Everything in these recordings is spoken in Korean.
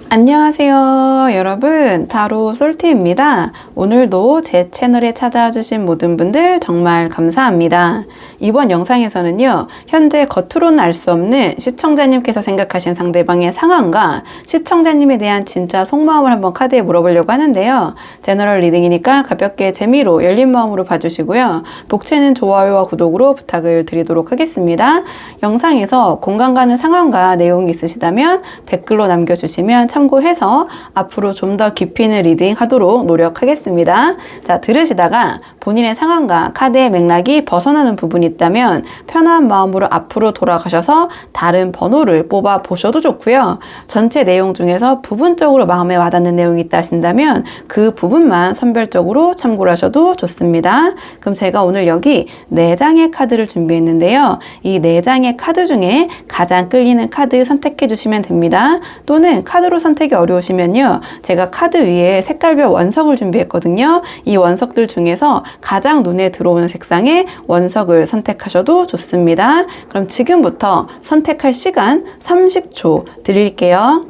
안녕하세요 여러분, 타로 솔티입니다. 오늘도 제 채널에 찾아와 주신 모든 분들 정말 감사합니다. 이번 영상에서는요, 현재 겉으로는 알 수 없는 시청자님께서 생각하신 상대방의 상황과 시청자님에 대한 진짜 속마음을 한번 카드에 물어보려고 하는데요. 제너럴 리딩이니까 가볍게 재미로 열린 마음으로 봐주시고요. 복채는 좋아요와 구독으로 부탁을 드리도록 하겠습니다. 영상에서 공감 가는 상황과 내용이 있으시다면 댓글로 남겨주시면 참고해서 앞으로 좀 더 깊이 있는 리딩 하도록 노력하겠습니다. 자, 들으시다가 본인의 상황과 카드의 맥락이 벗어나는 부분이 있다면 편한 마음으로 앞으로 돌아가셔서 다른 번호를 뽑아 보셔도 좋고요. 전체 내용 중에서 부분적으로 마음에 와닿는 내용이 있다 하신다면 그 부분만 선별적으로 참고를 하셔도 좋습니다. 그럼 제가 오늘 여기 4장의 카드를 준비했는데요. 이 4장의 카드 중에 가장 끌리는 카드 선택해 주시면 됩니다. 또는 카드로 선택이 어려우시면요, 제가 카드 위에 색깔별 원석을 준비했거든요. 이 원석들 중에서 가장 눈에 들어오는 색상의 원석을 선택하셔도 좋습니다. 그럼 지금부터 선택할 시간 30초 드릴게요.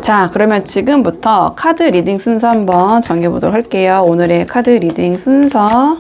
자, 그러면 지금부터 카드 리딩 순서 한번 정해보도록 할게요. 오늘의 카드 리딩 순서.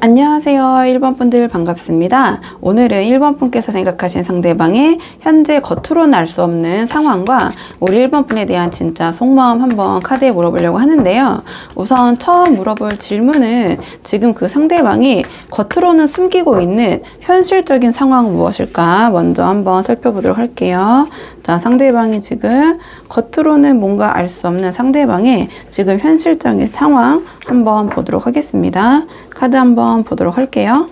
안녕하세요. 1번 분들 반갑습니다. 오늘은 1번 분께서 생각하신 상대방의 현재 겉으로는 알 수 없는 상황과 우리 1번 분에 대한 진짜 속마음 한번 카드에 물어보려고 하는데요. 우선 처음 물어볼 질문은 지금 그 상대방이 겉으로는 숨기고 있는 현실적인 상황은 무엇일까 먼저 한번 살펴보도록 할게요. 자, 상대방이 지금 겉으로는 뭔가 알 수 없는 상대방의 지금 현실적인 상황 한번 보도록 하겠습니다. 카드 한번 보도록 할게요.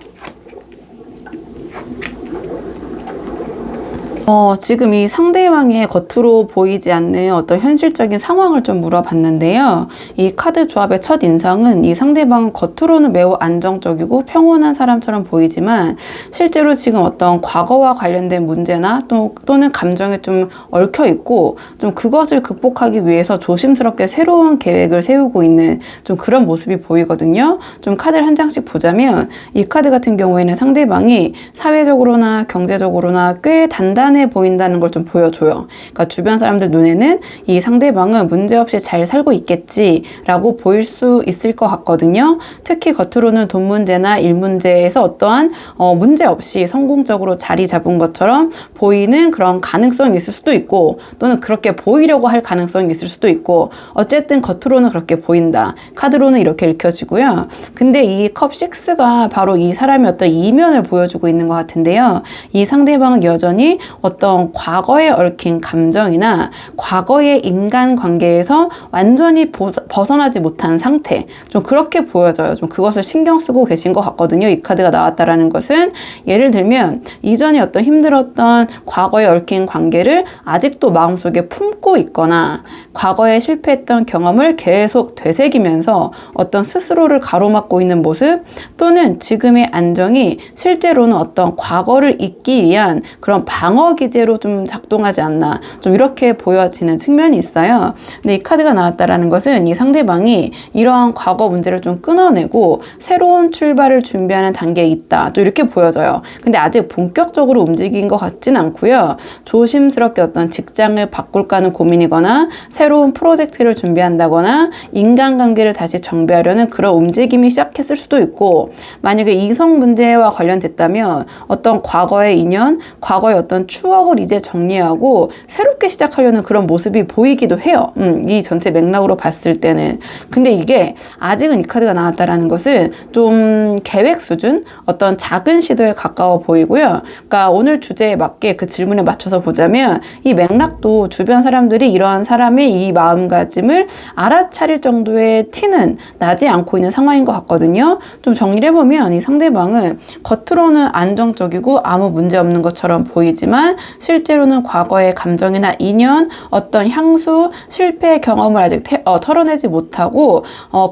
지금 이 상대방의 겉으로 보이지 않는 어떤 현실적인 상황을 좀 물어봤는데요. 이 카드 조합의 첫 인상은 이 상대방은 겉으로는 매우 안정적이고 평온한 사람처럼 보이지만 실제로 지금 어떤 과거와 관련된 문제나 또는 감정에 좀 얽혀 있고 좀 그것을 극복하기 위해서 조심스럽게 새로운 계획을 세우고 있는 좀 그런 모습이 보이거든요. 좀 카드를 한 장씩 보자면 이 카드 같은 경우에는 상대방이 사회적으로나 경제적으로나 꽤 단단해 보인다는 걸 좀 보여줘요. 그러니까 주변 사람들 눈에는 이 상대방은 문제없이 잘 살고 있겠지라고 보일 수 있을 것 같거든요. 특히 겉으로는 돈 문제나 일 문제에서 어떠한 문제 없이 성공적으로 자리 잡은 것처럼 보이는 그런 가능성이 있을 수도 있고, 또는 그렇게 보이려고 할 가능성이 있을 수도 있고, 어쨌든 겉으로는 그렇게 보인다. 카드로는 이렇게 읽혀지고요. 근데 이 컵 6가 바로 이 사람의 어떤 이면을 보여주고 있는 것 같은데요. 이 상대방은 여전히 어떤 과거에 얽힌 감정이나 과거의 인간관계에서 완전히 벗어나지 못한 상태, 좀 그렇게 보여져요. 좀 그것을 신경 쓰고 계신 것 같거든요. 이 카드가 나왔다라는 것은 예를 들면 이전에 어떤 힘들었던 과거에 얽힌 관계를 아직도 마음속에 품고 있거나 과거에 실패했던 경험을 계속 되새기면서 어떤 스스로를 가로막고 있는 모습, 또는 지금의 안정이 실제로는 어떤 과거를 잊기 위한 그런 방어 기제로 좀 작동하지 않나, 좀 이렇게 보여지는 측면이 있어요. 근데 이 카드가 나왔다라는 것은 이 상대방이 이러한 과거 문제를 좀 끊어내고 새로운 출발을 준비하는 단계에 있다, 또 이렇게 보여져요. 근데 아직 본격적으로 움직인 것 같진 않고요. 조심스럽게 어떤 직장을 바꿀까 하는 고민이거나 새로운 프로젝트를 준비한다거나 인간관계를 다시 정비하려는 그런 움직임이 시작했을 수도 있고, 만약에 이성 문제와 관련됐다면 어떤 과거의 인연, 과거의 어떤 추억을 이제 정리하고 새롭게 시작하려는 그런 모습이 보이기도 해요. 이 전체 맥락으로 봤을 때는. 근데 이게 아직은 이 카드가 나왔다라는 것은 좀 계획 수준? 어떤 작은 시도에 가까워 보이고요. 그러니까 오늘 주제에 맞게 그 질문에 맞춰서 보자면 이 맥락도 주변 사람들이 이러한 사람의 이 마음가짐을 알아차릴 정도의 티는 나지 않고 있는 상황인 것 같거든요. 좀 정리를 해보면 이 상대방은 겉으로는 안정적이고 아무 문제 없는 것처럼 보이지만 실제로는 과거의 감정이나 인연, 어떤 향수, 실패 경험을 아직 털어내지 못하고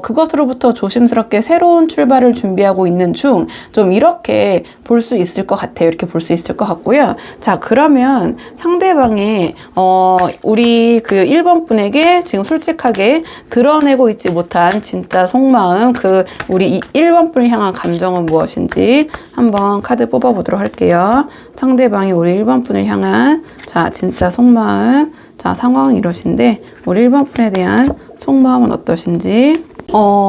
그것으로부터 조심스럽게 새로운 출발을 준비하고 있는 중, 좀 이렇게 볼 수 있을 것 같아요. 이렇게 볼 수 있을 것 같고요. 자, 그러면 상대방의 우리 그 1번 분에게 지금 솔직하게 드러내고 있지 못한 진짜 속마음, 그 우리 1번 분을 향한 감정은 무엇인지 한번 카드 뽑아보도록 할게요. 상대방이 우리 1번 분을 향한 자 진짜 속마음, 자 상황은 이러신데 우리 1번 분에 대한 속마음은 어떠신지.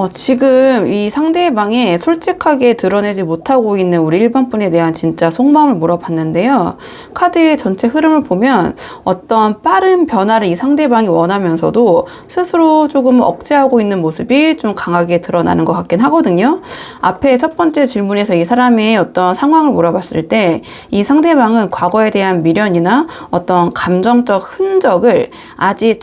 지금 이 상대방이 솔직하게 드러내지 못하고 있는 우리 1번 분에 대한 진짜 속마음을 물어봤는데요. 카드의 전체 흐름을 보면 어떤 빠른 변화를 이 상대방이 원하면서도 스스로 조금 억제하고 있는 모습이 좀 강하게 드러나는 것 같긴 하거든요. 앞에 첫 번째 질문에서 이 사람의 어떤 상황을 물어봤을 때 이 상대방은 과거에 대한 미련이나 어떤 감정적 흔적을 아직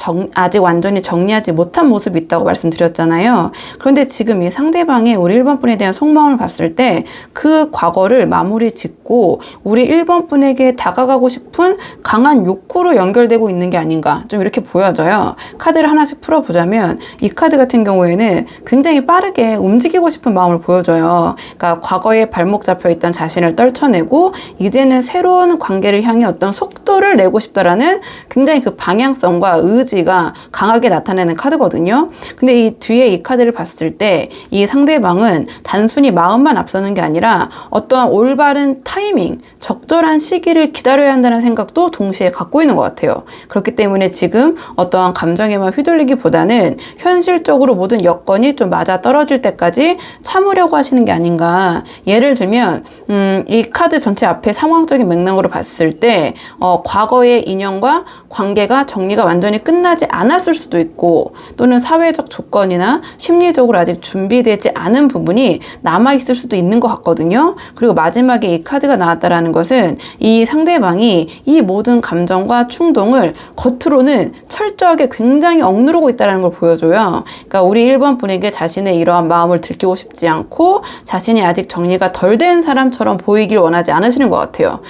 완전히 정리하지 못한 모습이 있다고 말씀드렸잖아요. 그런데 지금 이 상대방의 우리 1번 분에 대한 속마음을 봤을 때 그 과거를 마무리 짓고 우리 1번 분에게 다가가고 싶은 강한 욕구로 연결되고 있는 게 아닌가, 좀 이렇게 보여져요. 카드를 하나씩 풀어보자면 이 카드 같은 경우에는 굉장히 빠르게 움직이고 싶은 마음을 보여줘요. 그러니까 과거에 발목 잡혀있던 자신을 떨쳐내고 이제는 새로운 관계를 향해 어떤 속도를 내고 싶다라는 굉장히 그 방향성과 의지가 강하게 나타내는 카드거든요. 근데 이 뒤에 이 카드를 봤을 때 이 상대방은 단순히 마음만 앞서는 게 아니라 어떠한 올바른 타이밍, 적절한 시기를 기다려야 한다는 생각도 동시에 갖고 있는 것 같아요. 그렇기 때문에 지금 어떠한 감정에만 휘둘리기보다는 현실적으로 모든 여건이 좀 맞아 떨어질 때까지 참으려고 하시는 게 아닌가. 예를 들면 이 카드 전체 앞에 상황적인 맥락으로 봤을 때 과거의 인연과 관계가 정리가 완전히 끝나지 않았을 수도 있고, 또는 사회적 조건이나 심리적으로 아직 준비되지 않은 부분이 남아있을 수도 있는 것 같거든요. 그리고 마지막에 이 카드가 나왔다라는 것은 이 상대방이 이 모든 감정과 충동을 겉으로는 철저하게 굉장히 억누르고 있다는 걸 보여줘요. 그러니까 우리 1번 분에게 자신의 이러한 마음을 들키고 싶지 않고 자신이 아직 정리가 덜 된 사람처럼 보이길 원하지 않으시는 것 같아요.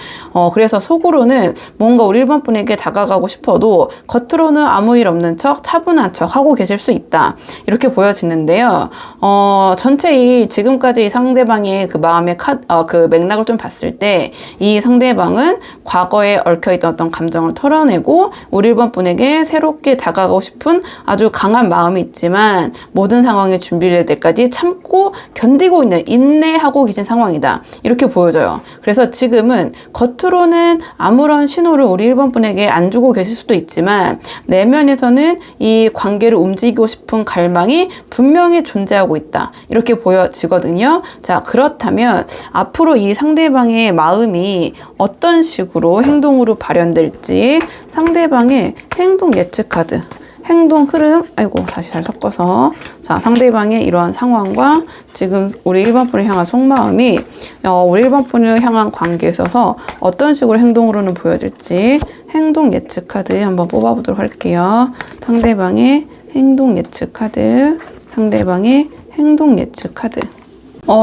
그래서 속으로는 뭔가 우리 1번 분에게 다가가고 싶어도 겉으로는 아무 일 없는 척, 차분한 척 하고 계실 수 있다. 이렇게 보여지는데요. 전체 이 지금까지 이 상대방의 그 마음의 그 맥락을 좀 봤을 때 이 상대방은 과거에 얽혀있던 어떤 감정을 털어내고 우리 1번 분에게 새롭게 다가가고 싶은 아주 강한 마음이 있지만 모든 상황이 준비될 때까지 참고 견디고 있는, 인내하고 계신 상황이다. 이렇게 보여져요. 그래서 지금은 겉으로는 아무런 신호를 우리 1번 분에게 안 주고 계실 수도 있지만 내면에서는 이 관계를 움직이고 싶은 갈망이 분명히 존재하고 있다. 이렇게 보여지거든요. 자, 그렇다면 앞으로 이 상대방의 마음이 어떤 식으로 행동으로 발현될지 상대방의 행동 예측 카드, 행동 흐름, 다시 잘 섞어서. 자, 상대방의 이러한 상황과 지금 우리 1번 분을 향한 속마음이 우리 1번 분을 향한 관계에 있어서 어떤 식으로 행동으로는 보여질지 행동 예측 카드 한번 뽑아보도록 할게요. 상대방의 행동 예측 카드, 상대방의 행동 예측 카드.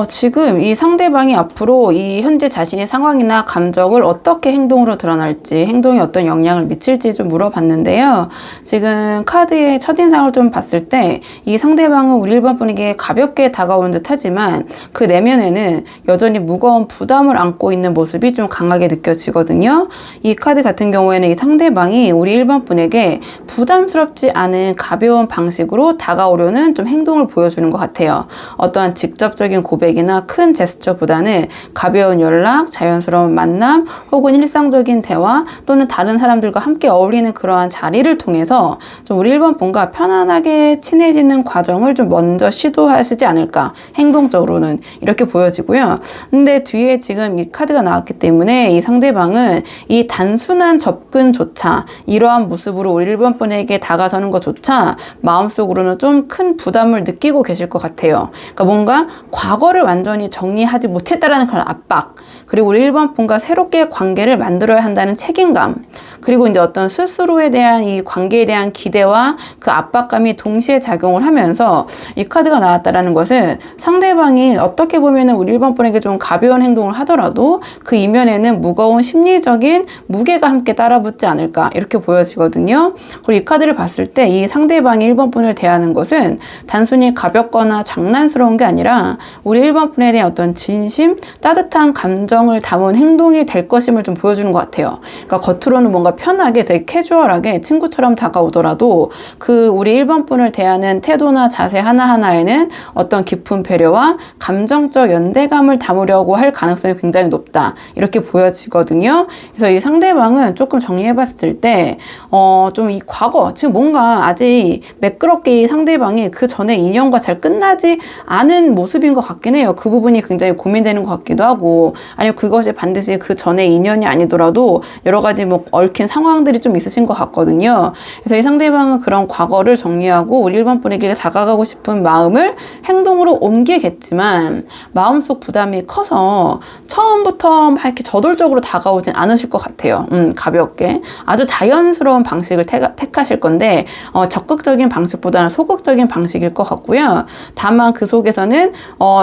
지금 이 상대방이 앞으로 이 현재 자신의 상황이나 감정을 어떻게 행동으로 드러날지, 행동에 어떤 영향을 미칠지 좀 물어봤는데요. 지금 카드의 첫인상을 좀 봤을 때 이 상대방은 우리 1번 분에게 가볍게 다가오는 듯 하지만 그 내면에는 여전히 무거운 부담을 안고 있는 모습이 좀 강하게 느껴지거든요. 이 카드 같은 경우에는 이 상대방이 우리 1번 분에게 부담스럽지 않은 가벼운 방식으로 다가오려는 좀 행동을 보여주는 것 같아요. 어떠한 직접적인 고백이나 큰 제스처보다는 가벼운 연락, 자연스러운 만남, 혹은 일상적인 대화 또는 다른 사람들과 함께 어울리는 그러한 자리를 통해서 좀 우리 1번 분과 편안하게 친해지는 과정을 좀 먼저 시도하시지 않을까, 행동적으로는 이렇게 보여지고요. 근데 뒤에 지금 이 카드가 나왔기 때문에 이 상대방은 이 단순한 접근조차, 이러한 모습으로 우리 1번 분에게 다가서는 것조차 마음속으로는 좀 큰 부담을 느끼고 계실 것 같아요. 그러니까 뭔가 과거를 완전히 정리하지 못했다라는 그런 압박, 그리고 우리 1번 분과 새롭게 관계를 만들어야 한다는 책임감, 그리고 이제 어떤 스스로에 대한 이 관계에 대한 기대와 그 압박감이 동시에 작용을 하면서 이 카드가 나왔다라는 것은 상대방이 어떻게 보면은 우리 1번 분에게 좀 가벼운 행동을 하더라도 그 이면에는 무거운 심리적인 무게가 함께 따라붙지 않을까, 이렇게 보여지거든요. 그리고 이 카드를 봤을 때 이 상대방이 1번 분을 대하는 것은 단순히 가볍거나 장난스러운 게 아니라 우리 1번 분에 대한 어떤 진심, 따뜻한 감정을 담은 행동이 될 것임을 좀 보여주는 것 같아요. 그러니까 겉으로는 뭔가 편하게 되게 캐주얼하게 친구처럼 다가오더라도 그 우리 1번 분을 대하는 태도나 자세 하나하나에는 어떤 깊은 배려와 감정적 연대감을 담으려고 할 가능성이 굉장히 높다, 이렇게 보여지거든요. 그래서 이 상대방은 조금 정리해봤을 때 좀 이 과거, 지금 뭔가 아직 매끄럽게 이 상대방이 그 전에 인연과 잘 끝나지 않은 모습인 것 같긴 해요. 그 부분이 굉장히 고민되는 것 같기도 하고, 아니면 그것이 반드시 그 전에 인연이 아니더라도 여러 가지 뭐 얽힌 상황들이 좀 있으신 것 같거든요. 그래서 이 상대방은 그런 과거를 정리하고 우리 1번 분에게 다가가고 싶은 마음을 행동으로 옮기겠지만 마음속 부담이 커서 처음부터 막 이렇게 저돌적으로 다가오진 않으실 것 같아요. 가볍게 아주 자연스러운 방식을 택하실 건데 적극적인 방식보다는 소극적인 방식일 것 같고요. 다만 그 속에서는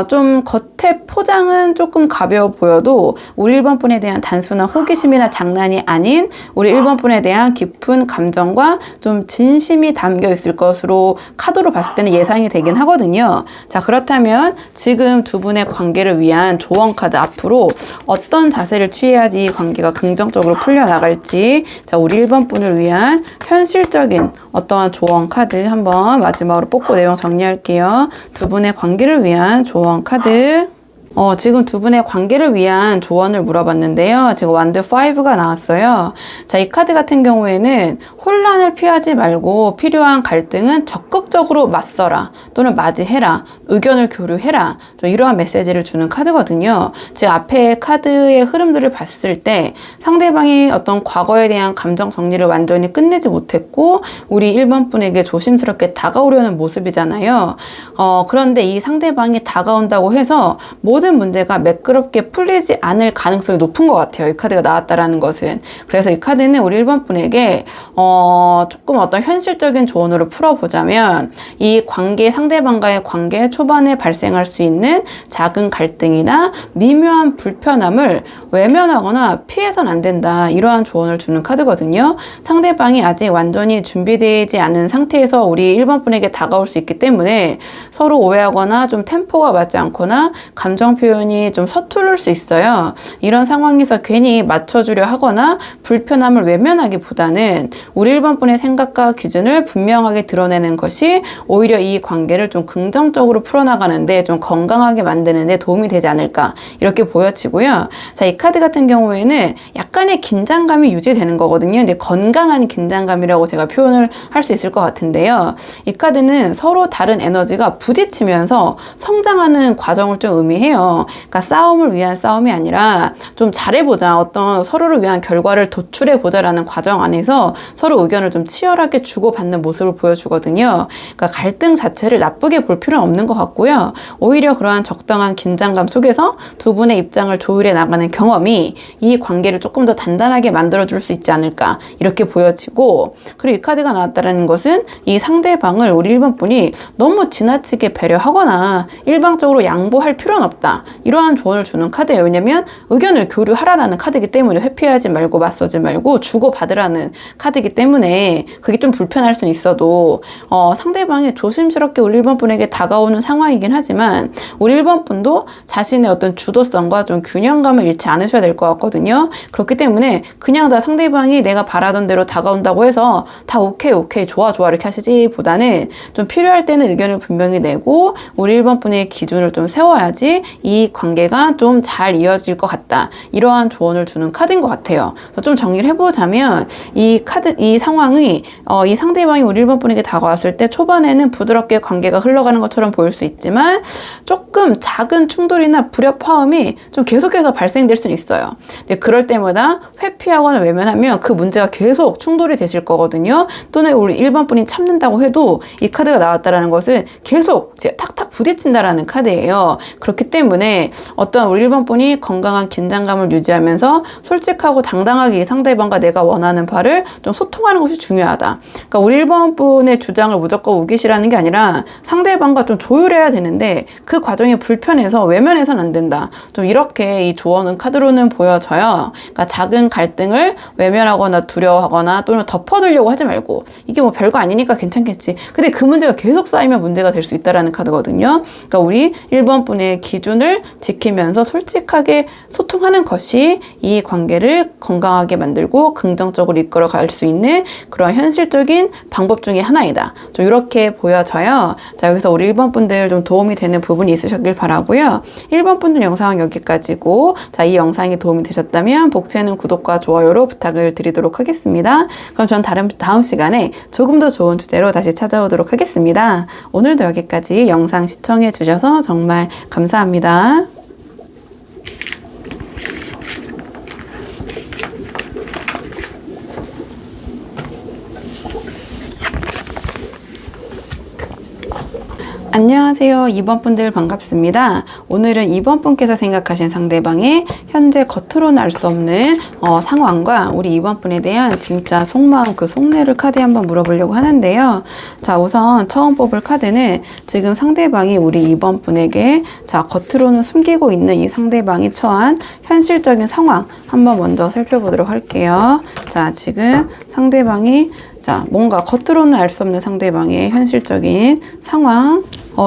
좀 겉에 포장은 조금 가벼워 보여도 우리 1번 분에 대한 단순한 호기심이나 장난이 아닌 우리 1번 분에 대한 깊은 감정과 좀 진심이 담겨 있을 것으로 카드로 봤을 때는 예상이 되긴 하거든요. 자, 그렇다면 지금 두 분의 관계를 위한 조언 카드, 앞으로 어떤 자세를 취해야지 이 관계가 긍정적으로 풀려나갈지, 자, 우리 1번 분을 위한 현실적인 어떠한 조언 카드 한번 마지막으로 뽑고 내용 정리할게요. 두 분의 관계를 위한 조언 카드. 지금 두 분의 관계를 위한 조언을 물어봤는데요. 지금 완드 5가 나왔어요. 자, 이 카드 같은 경우에는 혼란을 피하지 말고 필요한 갈등은 적극적으로 맞서라, 또는 맞이해라, 의견을 교류해라, 이러한 메시지를 주는 카드거든요. 지금 앞에 카드의 흐름들을 봤을 때 상대방이 어떤 과거에 대한 감정 정리를 완전히 끝내지 못했고 우리 1번 분에게 조심스럽게 다가오려는 모습이잖아요. 그런데 이 상대방이 다가온다고 해서 모든 문제가 매끄럽게 풀리지 않을 가능성이 높은 것 같아요. 이 카드가 나왔다라는 것은. 그래서 이 카드는 우리 1번 분에게 조금 어떤 현실적인 조언으로 풀어보자면, 이 관계, 상대방과의 관계 초반에 발생할 수 있는 작은 갈등이나 미묘한 불편함을 외면하거나 피해서는 안 된다, 이러한 조언을 주는 카드거든요. 상대방이 아직 완전히 준비되지 않은 상태에서 우리 1번 분에게 다가올 수 있기 때문에 서로 오해하거나 좀 템포가 맞지 않거나 감정 표현이 좀 서투를 수 있어요. 이런 상황에서 괜히 맞춰주려 하거나 불편함을 외면하기보다는 우리 1번 분의 생각과 기준을 분명하게 드러내는 것이 오히려 이 관계를 좀 긍정적으로 풀어나가는데, 좀 건강하게 만드는데 도움이 되지 않을까, 이렇게 보여지고요. 자, 이 카드 같은 경우에는 약간의 긴장감이 유지되는 거거든요. 근데 건강한 긴장감이라고 제가 표현을 할 수 있을 것 같은데요. 이 카드는 서로 다른 에너지가 부딪히면서 성장하는 과정을 좀 의미해요. 그러니까 싸움을 위한 싸움이 아니라 좀 잘해보자, 어떤 서로를 위한 결과를 도출해보자라는 과정 안에서 서로 의견을 좀 치열하게 주고받는 모습을 보여주거든요. 그러니까 갈등 자체를 나쁘게 볼 필요는 없는 것 같고요. 오히려 그러한 적당한 긴장감 속에서 두 분의 입장을 조율해 나가는 경험이 이 관계를 조금 더 단단하게 만들어줄 수 있지 않을까, 이렇게 보여지고, 그리고 이 카드가 나왔다는 것은 이 상대방을 우리 1번 분이 너무 지나치게 배려하거나 일방적으로 양보할 필요는 없다, 좋다. 이러한 조언을 주는 카드예요. 왜냐면 의견을 교류하라라는 카드이기 때문에 회피하지 말고 맞서지 말고 주고받으라는 카드이기 때문에 그게 좀 불편할 수는 있어도 상대방이 조심스럽게 우리 1번 분에게 다가오는 상황이긴 하지만 우리 1번 분도 자신의 어떤 주도성과 좀 균형감을 잃지 않으셔야 될 것 같거든요. 그렇기 때문에 그냥 다 상대방이 내가 바라던 대로 다가온다고 해서 다 오케이 좋아 이렇게 하시지 보다는 좀 필요할 때는 의견을 분명히 내고 우리 1번 분의 기준을 좀 세워야지 이 관계가 좀 잘 이어질 것 같다. 이러한 조언을 주는 카드인 것 같아요. 좀 정리를 해보자면 이 상황이 이 상대방이 우리 1번 분에게 다가왔을 때 초반에는 부드럽게 관계가 흘러가는 것처럼 보일 수 있지만 조금 작은 충돌이나 불협화음이 좀 계속해서 발생될 수는 있어요. 근데 그럴 때마다 회피하거나 외면하면 그 문제가 계속 충돌이 되실 거거든요. 또는 우리 1번 분이 참는다고 해도 이 카드가 나왔다라는 것은 계속 이제 탁탁 부딪힌다라는 카드예요. 그렇기 때문에 어떤 우리 1번 분이 건강한 긴장감을 유지하면서 솔직하고 당당하게 이 상대방과 내가 원하는 바를 좀 소통하는 것이 중요하다. 그러니까 우리 1번 분의 주장을 무조건 우기시라는 게 아니라 상대방과 좀 조율해야 되는데 그 과정이 불편해서 외면해서는 안 된다. 좀 이렇게 이 조언은 카드로는 보여져요. 그러니까 작은 갈등을 외면하거나 두려워하거나 또는 덮어두려고 하지 말고 이게 뭐 별거 아니니까 괜찮겠지. 근데 그 문제가 계속 쌓이면 문제가 될 수 있다라는 카드거든요. 그러니까 우리 1번 분의 기준을 지키면서 솔직하게 소통하는 것이 이 관계를 건강하게 만들고 긍정적으로 이끌어 갈 수 있는 그런 현실적인 방법 중에 하나이다. 좀 이렇게 보여져요. 자, 여기서 우리 1번 분들 좀 도움이 되는 부분이 있으셨길 바라고요. 1번 분들 영상은 여기까지고, 자, 이 영상이 도움이 되셨다면 복채는 구독과 좋아요로 부탁을 드리도록 하겠습니다. 그럼 전 다음 시간에 조금 더 좋은 주제로 다시 찾아오도록 하겠습니다. 오늘도 여기까지 영상 시청해 주셔서 정말 감사합니다. 안녕하세요. 2번 분들 반갑습니다. 오늘은 2번 분께서 생각하신 상대방의 현재 겉으로는 알 수 없는 상황과 우리 2번 분에 대한 진짜 속마음, 그 속내를 카드에 한번 물어보려고 하는데요. 자, 우선 처음 뽑을 카드는 지금 상대방이 우리 2번 분에게 자, 겉으로는 숨기고 있는 이 상대방이 처한 현실적인 상황 한번 먼저 살펴보도록 할게요. 자, 지금 상대방이 자, 뭔가 겉으로는 알 수 없는 상대방의 현실적인 상황.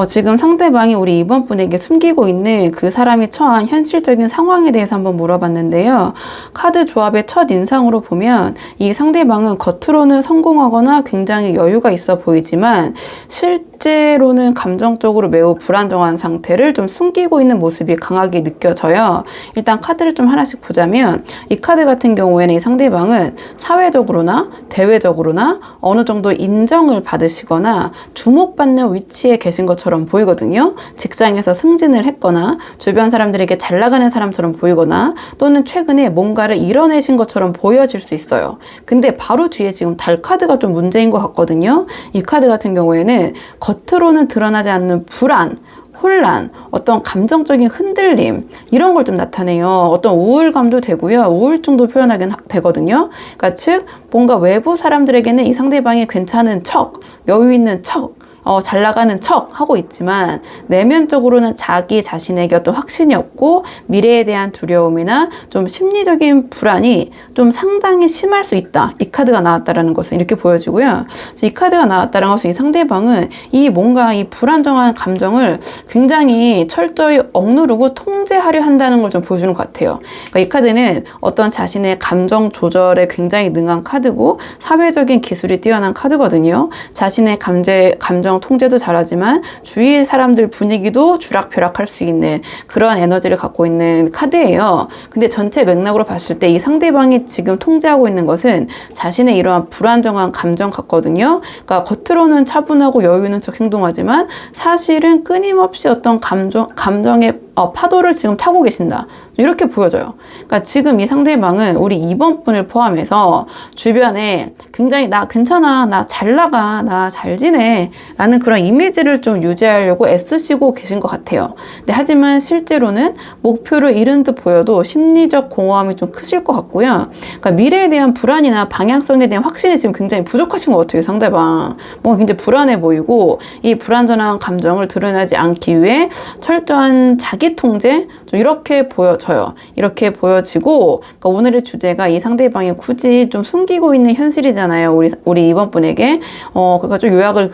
지금 상대방이 우리 2번 분에게 숨기고 있는 그 사람이 처한 현실적인 상황에 대해서 한번 물어봤는데요. 카드 조합의 첫 인상으로 보면 이 상대방은 겉으로는 성공하거나 굉장히 여유가 있어 보이지만 실제로는 감정적으로 매우 불안정한 상태를 좀 숨기고 있는 모습이 강하게 느껴져요. 일단 카드를 좀 하나씩 보자면 이 카드 같은 경우에는 이 상대방은 사회적으로나 대외적으로나 어느 정도 인정을 받으시거나 주목받는 위치에 계신 것처럼 보이거든요. 직장에서 승진을 했거나 주변 사람들에게 잘 나가는 사람처럼 보이거나 또는 최근에 뭔가를 이뤄내신 것처럼 보여질 수 있어요. 근데 바로 뒤에 지금 달 카드가 좀 문제인 것 같거든요. 이 카드 같은 경우에는 겉으로는 드러나지 않는 불안, 혼란, 어떤 감정적인 흔들림 이런 걸 좀 나타내요. 어떤 우울감도 되고요. 우울증도 표현하긴 되거든요. 그러니까 즉 뭔가 외부 사람들에게는 이 상대방이 괜찮은 척, 여유 있는 척, 잘 나가는 척 하고 있지만 내면적으로는 자기 자신에게 어떤 확신이 없고 미래에 대한 두려움이나 좀 심리적인 불안이 좀 상당히 심할 수 있다. 이 카드가 나왔다라는 것은 이렇게 보여지고요. 이 카드가 나왔다는 것은 이 상대방은 이 뭔가 이 불안정한 감정을 굉장히 철저히 억누르고 통제하려 한다는 걸 좀 보여주는 것 같아요. 그러니까 이 카드는 어떤 자신의 감정 조절에 굉장히 능한 카드고 사회적인 기술이 뛰어난 카드거든요. 자신의 감정 통제도 잘하지만 주위 사람들 분위기도 주락펴락할 수 있는 그러한 에너지를 갖고 있는 카드예요. 근데 전체 맥락으로 봤을 때 이 상대방이 지금 통제하고 있는 것은 자신의 이러한 불안정한 감정 같거든요. 그러니까 겉으로는 차분하고 여유 있는 척 행동하지만 사실은 끊임없이 어떤 감정의 파도를 지금 타고 계신다. 이렇게 보여져요. 그러니까 지금 이 상대방은 우리 2번 분을 포함해서 주변에 굉장히 나 괜찮아, 나 잘 나가, 나 잘 지내 라는 그런 이미지를 좀 유지하려고 애쓰시고 계신 것 같아요. 근데 하지만 실제로는 목표를 잃은 듯 보여도 심리적 공허함이 좀 크실 것 같고요. 그러니까 미래에 대한 불안이나 방향성에 대한 확신이 지금 굉장히 부족하신 것 같아요. 상대방. 뭔가 굉장히 불안해 보이고 이 불안전한 감정을 드러내지 않기 위해 철저한 자기 자기 통제? 좀 이렇게 보여져요. 이렇게 보여지고, 그러니까 오늘의 주제가 이 상대방이 굳이 좀 숨기고 있는 현실이잖아요. 우리 이번 분에게. 그러니까 좀 요약을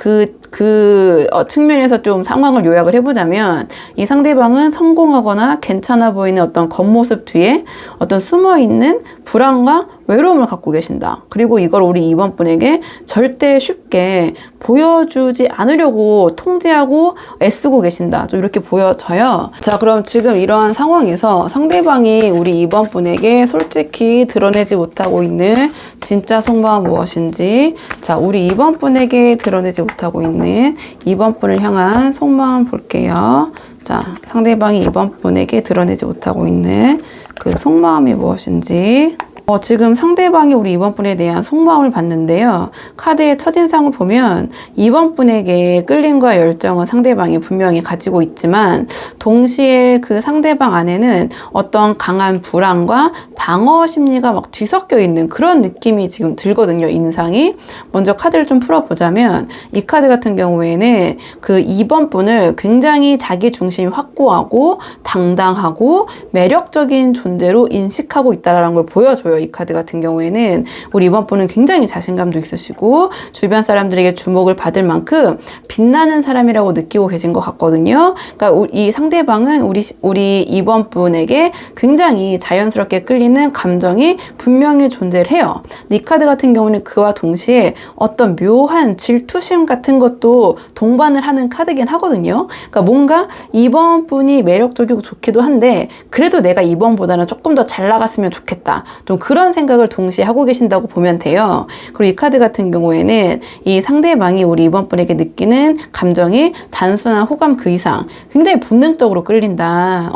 측면에서 좀 상황을 요약을 해보자면, 이 상대방은 성공하거나 괜찮아 보이는 어떤 겉모습 뒤에 어떤 숨어있는 불안과 외로움을 갖고 계신다. 그리고 이걸 우리 이번 분에게 절대 쉽게 보여주지 않으려고 통제하고 애쓰고 계신다. 좀 이렇게 보여져요. 자, 그럼 지금 이러한 상황에서 상대방이 우리 이번 분에게 솔직히 드러내지 못하고 있는 진짜 속마음은 무엇인지, 자, 우리 이번 분에게 드러내지 못하고 있는 이번 분을 향한 속마음 볼게요. 자, 상대방이 이번 분에게 드러내지 못하고 있는 그 속마음이 무엇인지. 지금 상대방이 우리 이번 분에 대한 속마음을 봤는데요. 카드의 첫인상을 보면 이번 분에게 끌림과 열정은 상대방이 분명히 가지고 있지만 동시에 그 상대방 안에는 어떤 강한 불안과 방어 심리가 막 뒤섞여 있는 그런 느낌이 지금 들거든요. 인상이. 먼저 카드를 좀 풀어보자면 이 카드 같은 경우에는 그 이번 분을 굉장히 자기 중심이 확고하고 당당하고 매력적인 존재로 인식하고 있다는 걸 보여줘요. 이 카드 같은 경우에는 우리 이번 분은 굉장히 자신감도 있으시고 주변 사람들에게 주목을 받을 만큼 빛나는 사람이라고 느끼고 계신 것 같거든요. 그러니까 이 상대방은 우리 이번 분에게 굉장히 자연스럽게 끌리는 감정이 분명히 존재를 해요. 이 카드 같은 경우는 그와 동시에 어떤 묘한 질투심 같은 것도 동반을 하는 카드긴 하거든요. 그러니까 뭔가 이번 분이 매력적이고 좋기도 한데 그래도 내가 이번보다는 조금 더 잘 나갔으면 좋겠다. 좀 그런 생각을 동시에 하고 계신다고 보면 돼요. 그리고 이 카드 같은 경우에는 이 상대방이 우리 이번 분에게 느끼는 감정이 단순한 호감 그 이상 굉장히 본능적으로 끌린다.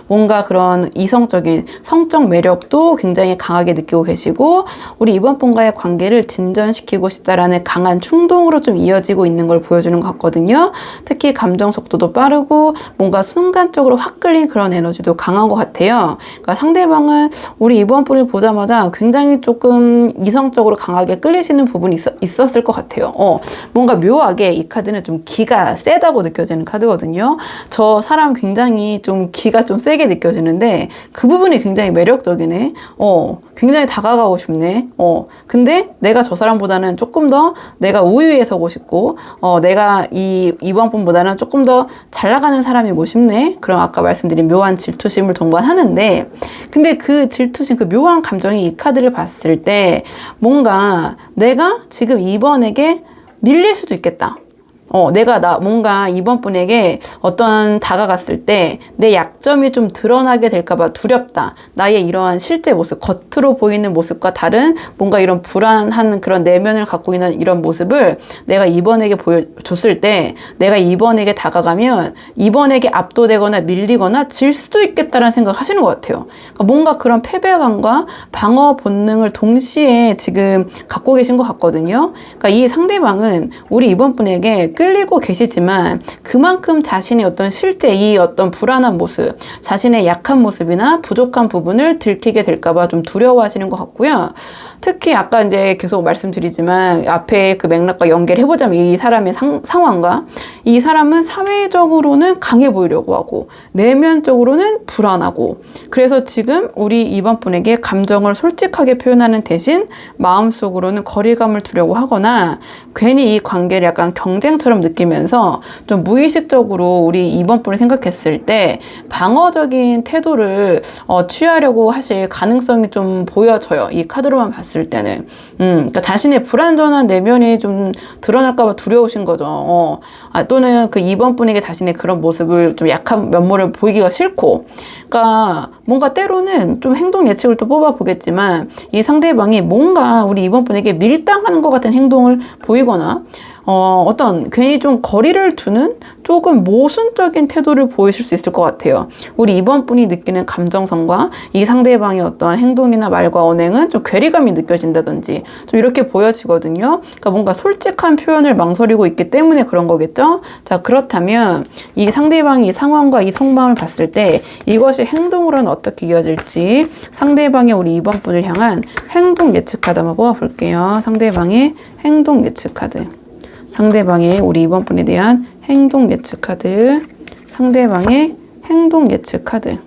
뭔가 그런 이성적인 성적 매력도 굉장히 강하게 느끼고 계시고 우리 이번 분과의 관계를 진전시키고 싶다라는 강한 충동으로 좀 이어지고 있는 걸 보여주는 것 같거든요. 특히 감정 속도도 빠르고 뭔가 순간적으로 확 끌린 그런 에너지도 강한 것 같아요. 그러니까 상대방은 우리 이번 분을 보자마자 굉장히 조금 이성적으로 강하게 끌리시는 부분이 있었을 것 같아요. 뭔가 묘하게 이 카드는 좀 기가 세다고 느껴지는 카드거든요. 저 사람 굉장히 좀 기가 좀 세게 느껴지는데 그 부분이 굉장히 매력적이네. 굉장히 다가가고 싶네. 근데 내가 저 사람보다는 조금 더 내가 우위에 서고 싶고, 내가 이번 분보다는 조금 더 잘 나가는 사람이고 싶네. 그럼 아까 말씀드린 묘한 질투심을 동반하는데, 근데 그 질투심, 그 묘한 감정이 이 카드를 봤을 때 뭔가 내가 지금 이번에게 밀릴 수도 있겠다. 내가 뭔가 이번 분에게 어떤 다가갔을 때 내 약점이 좀 드러나게 될까봐 두렵다. 나의 이러한 실제 모습, 겉으로 보이는 모습과 다른 뭔가 이런 불안한 그런 내면을 갖고 있는 이런 모습을 내가 이번에게 보여줬을 때 내가 이번에게 다가가면 이번에게 압도되거나 밀리거나 질 수도 있겠다라는 생각을 하시는 것 같아요. 그러니까 뭔가 그런 패배감과 방어 본능을 동시에 지금 갖고 계신 것 같거든요. 그러니까 이 상대방은 우리 이번 분에게 끌리고 계시지만 그만큼 자신의 어떤 실제 이 어떤 불안한 모습, 자신의 약한 모습이나 부족한 부분을 들키게 될까봐 좀 두려워하시는 것 같고요. 특히 아까 이제 계속 말씀드리지만 앞에 그 맥락과 연결해보자면 이 사람의 상황과 이 사람은 사회적으로는 강해 보이려고 하고 내면적으로는 불안하고 그래서 지금 우리 이번 분에게 감정을 솔직하게 표현하는 대신 마음속으로는 거리감을 두려고 하거나 괜히 이 관계를 약간 경쟁처럼 느끼면서 좀 무의식적으로 우리 이번 분을 생각했을 때 방어적인 태도를 취하려고 하실 가능성이 좀 보여져요. 이 카드로만 봤을 때는. 그러니까 자신의 불완전한 내면이 좀 드러날까봐 두려우신 거죠. 또는 그 이번 분에게 자신의 그런 모습을 좀 약한 면모를 보이기가 싫고. 그러니까 뭔가 때로는 좀 행동 예측을 또 뽑아보겠지만 이 상대방이 뭔가 우리 이번 분에게 밀당하는 것 같은 행동을 보이거나 어떤 괜히 좀 거리를 두는 조금 모순적인 태도를 보이실 수 있을 것 같아요. 우리 이번 분이 느끼는 감정선과 이 상대방의 어떤 행동이나 말과 언행은 좀 괴리감이 느껴진다든지 좀 이렇게 보여지거든요. 그러니까 뭔가 솔직한 표현을 망설이고 있기 때문에 그런 거겠죠? 자, 그렇다면 이 상대방이 이 상황과 이 속마음을 봤을 때 이것이 행동으로는 어떻게 이어질지 상대방의 우리 이번 분을 향한 행동 예측 카드 한번 뽑아볼게요. 상대방의 행동 예측 카드. 상대방의 우리 이번 분에 대한 행동 예측 카드. 상대방의 행동 예측 카드.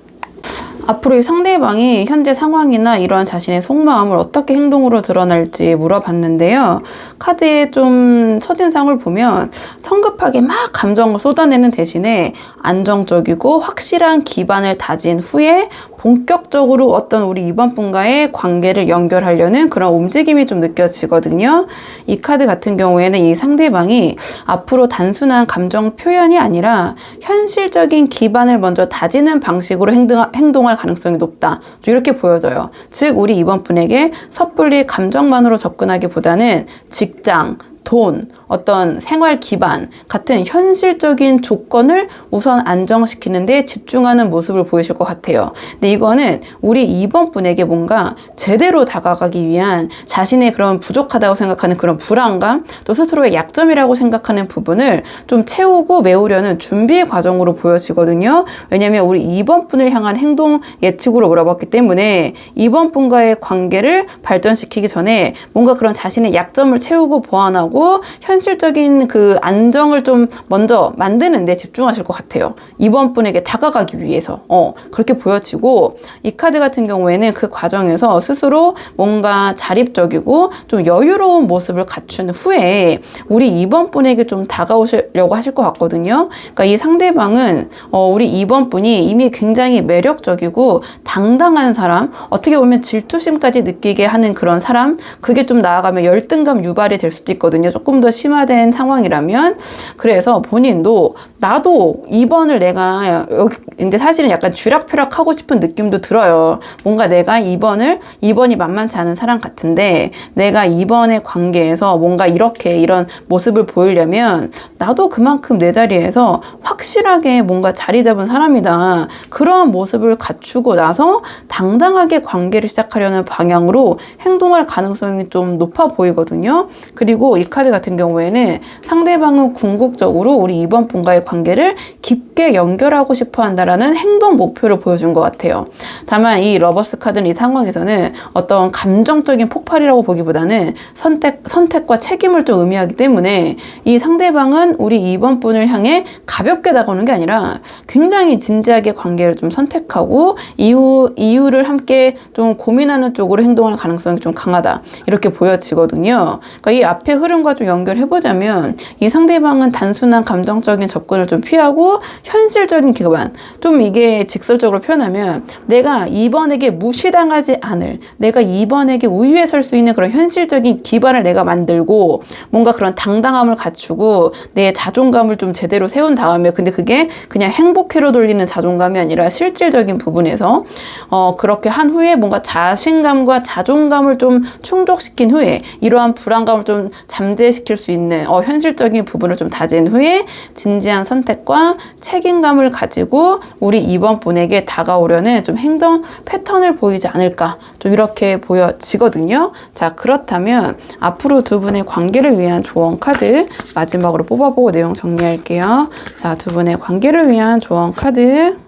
앞으로 이 상대방이 현재 상황이나 이러한 자신의 속마음을 어떻게 행동으로 드러날지 물어봤는데요. 카드의 좀 첫인상을 보면 성급하게 막 감정을 쏟아내는 대신에 안정적이고 확실한 기반을 다진 후에 본격적으로 어떤 우리 이번 분과의 관계를 연결하려는 그런 움직임이 좀 느껴지거든요. 이 카드 같은 경우에는 이 상대방이 앞으로 단순한 감정 표현이 아니라 현실적인 기반을 먼저 다지는 방식으로 행동할 가능성이 높다. 이렇게 보여져요. 즉 우리 이번 분에게 섣불리 감정만으로 접근하기보다는 직장, 돈, 어떤 생활 기반 같은 현실적인 조건을 우선 안정시키는 데 집중하는 모습을 보이실 것 같아요. 근데 이거는 우리 이번 분에게 뭔가 제대로 다가가기 위한 자신의 그런 부족하다고 생각하는 그런 불안감, 또 스스로의 약점이라고 생각하는 부분을 좀 채우고 메우려는 준비 과정으로 보여지거든요. 왜냐하면 우리 이번 분을 향한 행동 예측으로 물어봤기 때문에 이번 분과의 관계를 발전시키기 전에 뭔가 그런 자신의 약점을 채우고 보완하고 현실적인 그 안정을 좀 먼저 만드는 데 집중하실 것 같아요. 이번 분에게 다가가기 위해서 그렇게 보여지고, 이 카드 같은 경우에는 그 과정에서 스스로 뭔가 자립적이고 좀 여유로운 모습을 갖춘 후에 우리 이번 분에게 좀 다가오시려고 하실 것 같거든요. 그러니까 이 상대방은 우리 이번 분이 이미 굉장히 매력적이고 당당한 사람, 어떻게 보면 질투심까지 느끼게 하는 그런 사람, 그게 좀 나아가면 열등감 유발이 될 수도 있거든요. 조금 더 심화된 상황이라면. 그래서 본인도 나도 2번을 내가 근데 사실은 약간 쥐락펴락하고 싶은 느낌도 들어요. 뭔가 내가 2번이 만만치 않은 사람 같은데 내가 2번의 관계에서 뭔가 이런 모습을 보이려면 나도 그만큼 내 자리에서 확실하게 뭔가 자리 잡은 사람이다. 그러한 모습을 갖추고 나서 당당하게 관계를 시작하려는 방향으로 행동할 가능성이 좀 높아 보이거든요. 그리고 이 카드 같은 경우에는 상대방은 궁극적으로 우리 이번 분과의 관계를 깊게 연결하고 싶어 한다라는 행동 목표를 보여준 것 같아요. 다만 이 러버스 카드는 이 상황에서는 어떤 감정적인 폭발이라고 보기보다는 선택과 책임을 좀 의미하기 때문에 이 상대방은 우리 이번 분을 향해 가볍게 다가오는 게 아니라 굉장히 진지하게 관계를 좀 선택하고 이유를 함께 좀 고민하는 쪽으로 행동할 가능성이 좀 강하다. 이렇게 보여지거든요. 그러니까 이 앞에 흐름과 좀 연결해보자면 이 상대방은 단순한 감정적인 접근을 좀 피하고 현실적인 기반, 좀 이게 직설적으로 표현하면 내가 이번에게 무시당하지 않을, 내가 이번에게 우위에 설 수 있는 그런 현실적인 기반을 내가 만들고 뭔가 그런 당당함을 갖추고 내 자존감을 좀 제대로 세운 다음에, 근데 그게 그냥 행복회로 돌리는 자존감이 아니라 실질적인 부분에서 그렇게 한 후에 뭔가 자신감과 자존감을 좀 충족시킨 후에 이러한 불안감을 좀 잠재시킬 수 있는 현실적인 부분을 좀 다진 후에 진지한 선택과 책임감을 가지고 우리 이번 분에게 다가오려는 좀 행동 패턴을 보이지 않을까, 좀 이렇게 보여지거든요. 자, 그렇다면 앞으로 두 분의 관계를 위한 조언 카드 마지막으로 뽑아보고 내용 정리할게요. 자, 두 분의 관계를 위한 조언 카드.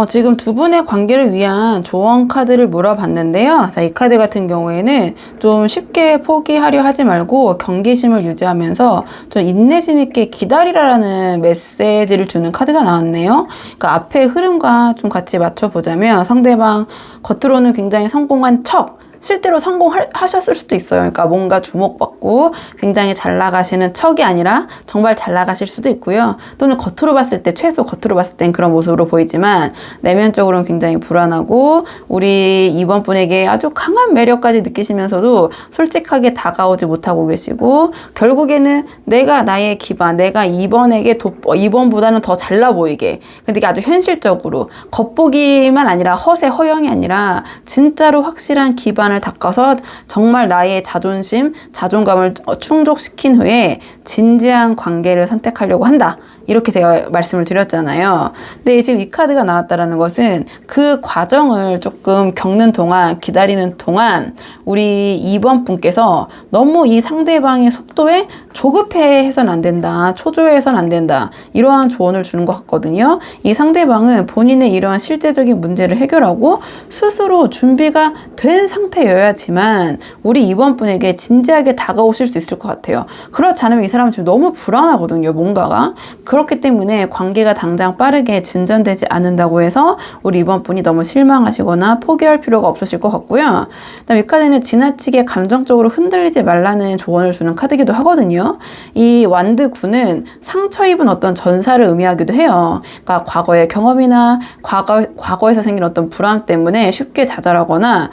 지금 두 분의 관계를 위한 조언 카드를 물어봤는데요. 자, 이 카드 같은 경우에는 좀 쉽게 포기하려 하지 말고 경계심을 유지하면서 좀 인내심 있게 기다리라라는 메시지를 주는 카드가 나왔네요. 그러니까 앞의 흐름과 좀 같이 맞춰보자면 상대방 겉으로는 굉장히 성공한 척, 실제로 성공하셨을 수도 있어요. 그러니까 뭔가 주목받고 굉장히 잘 나가시는 척이 아니라 정말 잘 나가실 수도 있고요. 또는 겉으로 봤을 때, 최소 겉으로 봤을 땐 그런 모습으로 보이지만 내면적으로는 굉장히 불안하고 우리 이번 분에게 아주 강한 매력까지 느끼시면서도 솔직하게 다가오지 못하고 계시고, 결국에는 내가 나의 기반, 내가 이번보다는 더 잘나 보이게, 근데 이게 아주 현실적으로 겉보기만 아니라 허영이 아니라 진짜로 확실한 기반을 닦아서 정말 나의 자존감을 충족시킨 후에 진지한 관계를 선택하려고 한다. 이렇게 제가 말씀을 드렸잖아요. 근데 지금 이 카드가 나왔다라는 것은 그 과정을 조금 겪는 동안, 기다리는 동안 우리 2번 분께서 너무 이 상대방의 속도에 조급해해서는 안 된다, 초조해해서는 안 된다, 이러한 조언을 주는 것 같거든요. 이 상대방은 본인의 이러한 실제적인 문제를 해결하고 스스로 준비가 된 상태여야지만 우리 2번 분에게 진지하게 다가오실 수 있을 것 같아요. 그렇지 않으면 이 사람은 지금 너무 불안하거든요, 뭔가가. 그렇기 때문에 관계가 당장 빠르게 진전되지 않는다고 해서 우리 이번 분이 너무 실망하시거나 포기할 필요가 없으실 것 같고요. 그다음 이 카드는 지나치게 감정적으로 흔들리지 말라는 조언을 주는 카드이기도 하거든요. 이 완드 9는 상처 입은 어떤 전사를 의미하기도 해요. 그러니까 과거의 경험이나 과거에서 생긴 어떤 불안 때문에 쉽게 좌절하거나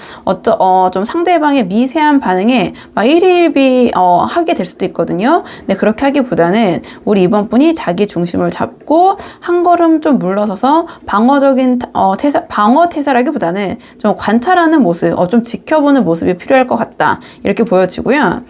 좀 상대방의 미세한 반응에 막 일희일비 하게 될 수도 있거든요. 근데 그렇게 하기보다는 우리 이번 분이 자기 중심을 잡고 한 걸음 좀 물러서서 방어적인 방어 태세라기보다는 좀 관찰하는 모습, 좀 지켜보는 모습이 필요할 것 같다. 이렇게 보여지고요.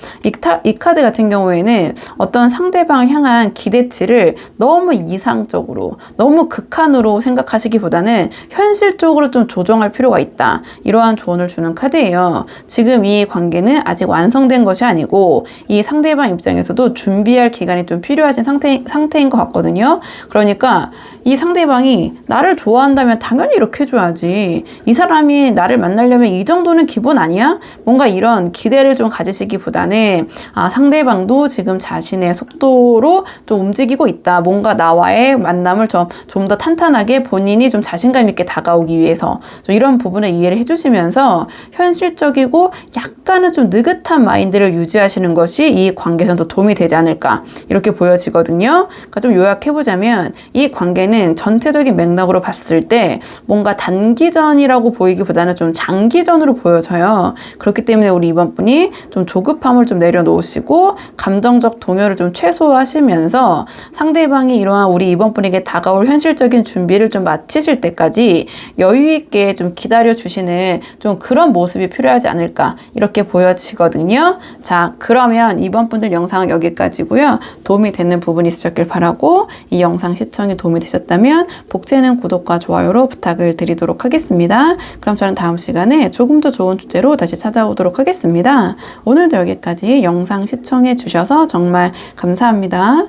이 카드 같은 경우에는 어떤 상대방을 향한 기대치를 너무 이상적으로, 너무 극한으로 생각하시기보다는 현실적으로 좀 조정할 필요가 있다. 이러한 조언을 주는 카드예요. 지금 이 관계는 아직 완성된 것이 아니고 이 상대방 입장에서도 준비할 기간이 좀 필요하신 상태인 것 같거든요. 그러니까 이 상대방이 나를 좋아한다면 당연히 이렇게 해줘야지. 이 사람이 나를 만나려면 이 정도는 기본 아니야? 뭔가 이런 기대를 좀 가지시기보다는 상대방도 지금 자신의 속도로 좀 움직이고 있다. 뭔가 나와의 만남을 좀 더 탄탄하게 본인이 좀 자신감 있게 다가오기 위해서 좀 이런 부분을 이해를 해주시면서 현실적이고 약간은 좀 느긋한 마인드를 유지하시는 것이 이 관계에서 더 도움이 되지 않을까 이렇게 보여지거든요. 그러니까 좀 요약해보자면 이 관계는 전체적인 맥락으로 봤을 때 뭔가 단기전이라고 보이기보다는 좀 장기전으로 보여져요. 그렇기 때문에 우리 이번 분이 좀 조급함을 좀 내려놓으시고 감정적 동요를 좀 최소화하시면서 상대방이 이러한 우리 이번 분에게 다가올 현실적인 준비를 좀 마치실 때까지 여유 있게 좀 기다려 주시는 좀 그런 모습이 필요하지 않을까 이렇게 보여지거든요. 자, 그러면 이번 분들 영상은 여기까지고요. 도움이 되는 부분이 있으셨길 바라고 이 영상 시청에 도움이 되셨다면 복제는 구독과 좋아요로 부탁을 드리도록 하겠습니다. 그럼 저는 다음 시간에 조금 더 좋은 주제로 다시 찾아오도록 하겠습니다. 오늘도 여기까지 영상 시청해 주셔서 정말 감사합니다.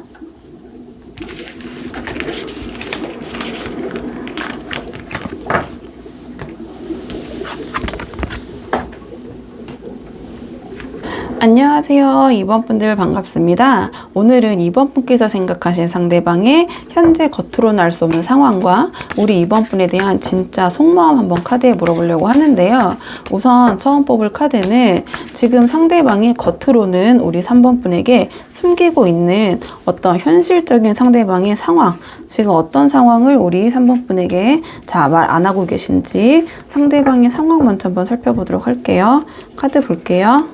안녕하세요. 2번 분들 반갑습니다. 오늘은 2번 분께서 생각하신 상대방의 현재 겉으로는 알 수 없는 상황과 우리 2번 분에 대한 진짜 속마음 한번 카드에 물어보려고 하는데요. 우선 처음 뽑을 카드는 지금 상대방이 겉으로는 우리 3번 분에게 숨기고 있는 어떤 현실적인 상대방의 상황, 지금 어떤 상황을 우리 3번 분에게 말 안 하고 계신지 상대방의 상황 먼저 한번 살펴보도록 할게요. 카드 볼게요.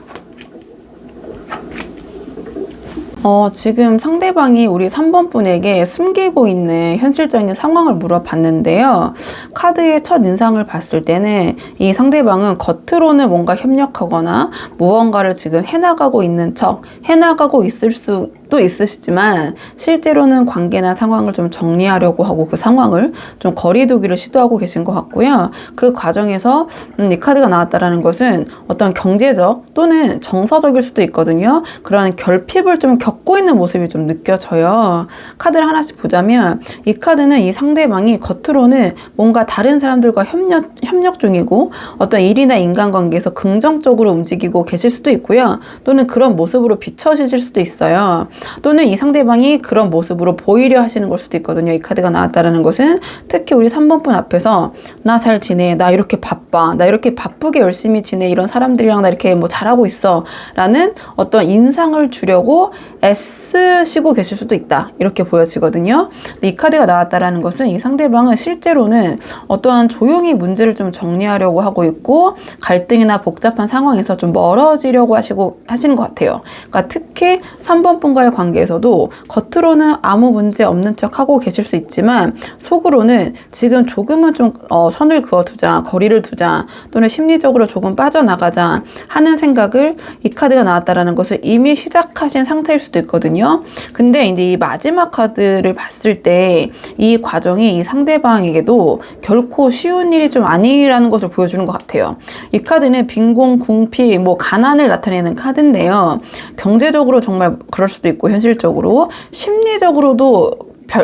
지금 상대방이 우리 3번 분에게 숨기고 있는 현실적인 상황을 물어봤는데요. 카드의 첫 인상을 봤을 때는 이 상대방은 겉으로는 뭔가 협력하거나 무언가를 지금 해나가고 있는 척, 해나가고 있을 수도 있으시지만 실제로는 관계나 상황을 좀 정리하려고 하고 그 상황을 좀 거리두기를 시도하고 계신 것 같고요. 그 과정에서 이 카드가 나왔다라는 것은 어떤 경제적 또는 정서적일 수도 있거든요. 그런 결핍을 좀 겪고 있는 모습이 좀 느껴져요. 카드를 하나씩 보자면 이 카드는 이 상대방이 겉으로는 뭔가 다른 사람들과 협력 중이고 어떤 일이나 인간관계에서 긍정적으로 움직이고 계실 수도 있고요. 또는 그런 모습으로 비춰지실 수도 있어요. 또는 이 상대방이 그런 모습으로 보이려 하시는 걸 수도 있거든요. 이 카드가 나왔다는 것은 특히 우리 3번 분 앞에서 나 잘 지내, 나 이렇게 바빠, 나 이렇게 바쁘게 열심히 지내, 이런 사람들이랑 나 이렇게 뭐 잘하고 있어 라는 어떤 인상을 주려고 애쓰시고 계실 수도 있다 이렇게 보여지거든요. 근데 이 카드가 나왔다라는 것은 이 상대방은 실제로는 어떠한 조용히 문제를 좀 정리하려고 하고 있고 갈등이나 복잡한 상황에서 좀 멀어지려고 하시는 것 같아요. 그러니까 특히 3번 분과의 관계에서도 겉으로는 아무 문제 없는 척 하고 계실 수 있지만 속으로는 지금 조금은 좀 선을 그어두자, 거리를 두자, 또는 심리적으로 조금 빠져나가자 하는 생각을 이 카드가 나왔다라는 것을 이미 시작하신 상태일 수도 있거든요. 근데 이제 이 마지막 카드를 봤을 때 이 과정이 이 상대방에게도 결코 쉬운 일이 좀 아니라는 것을 보여주는 것 같아요. 이 카드는 빈곤, 궁피, 가난을 나타내는 카드인데요. 경제적으로 정말 그럴 수도 있고 현실적으로 심리적으로도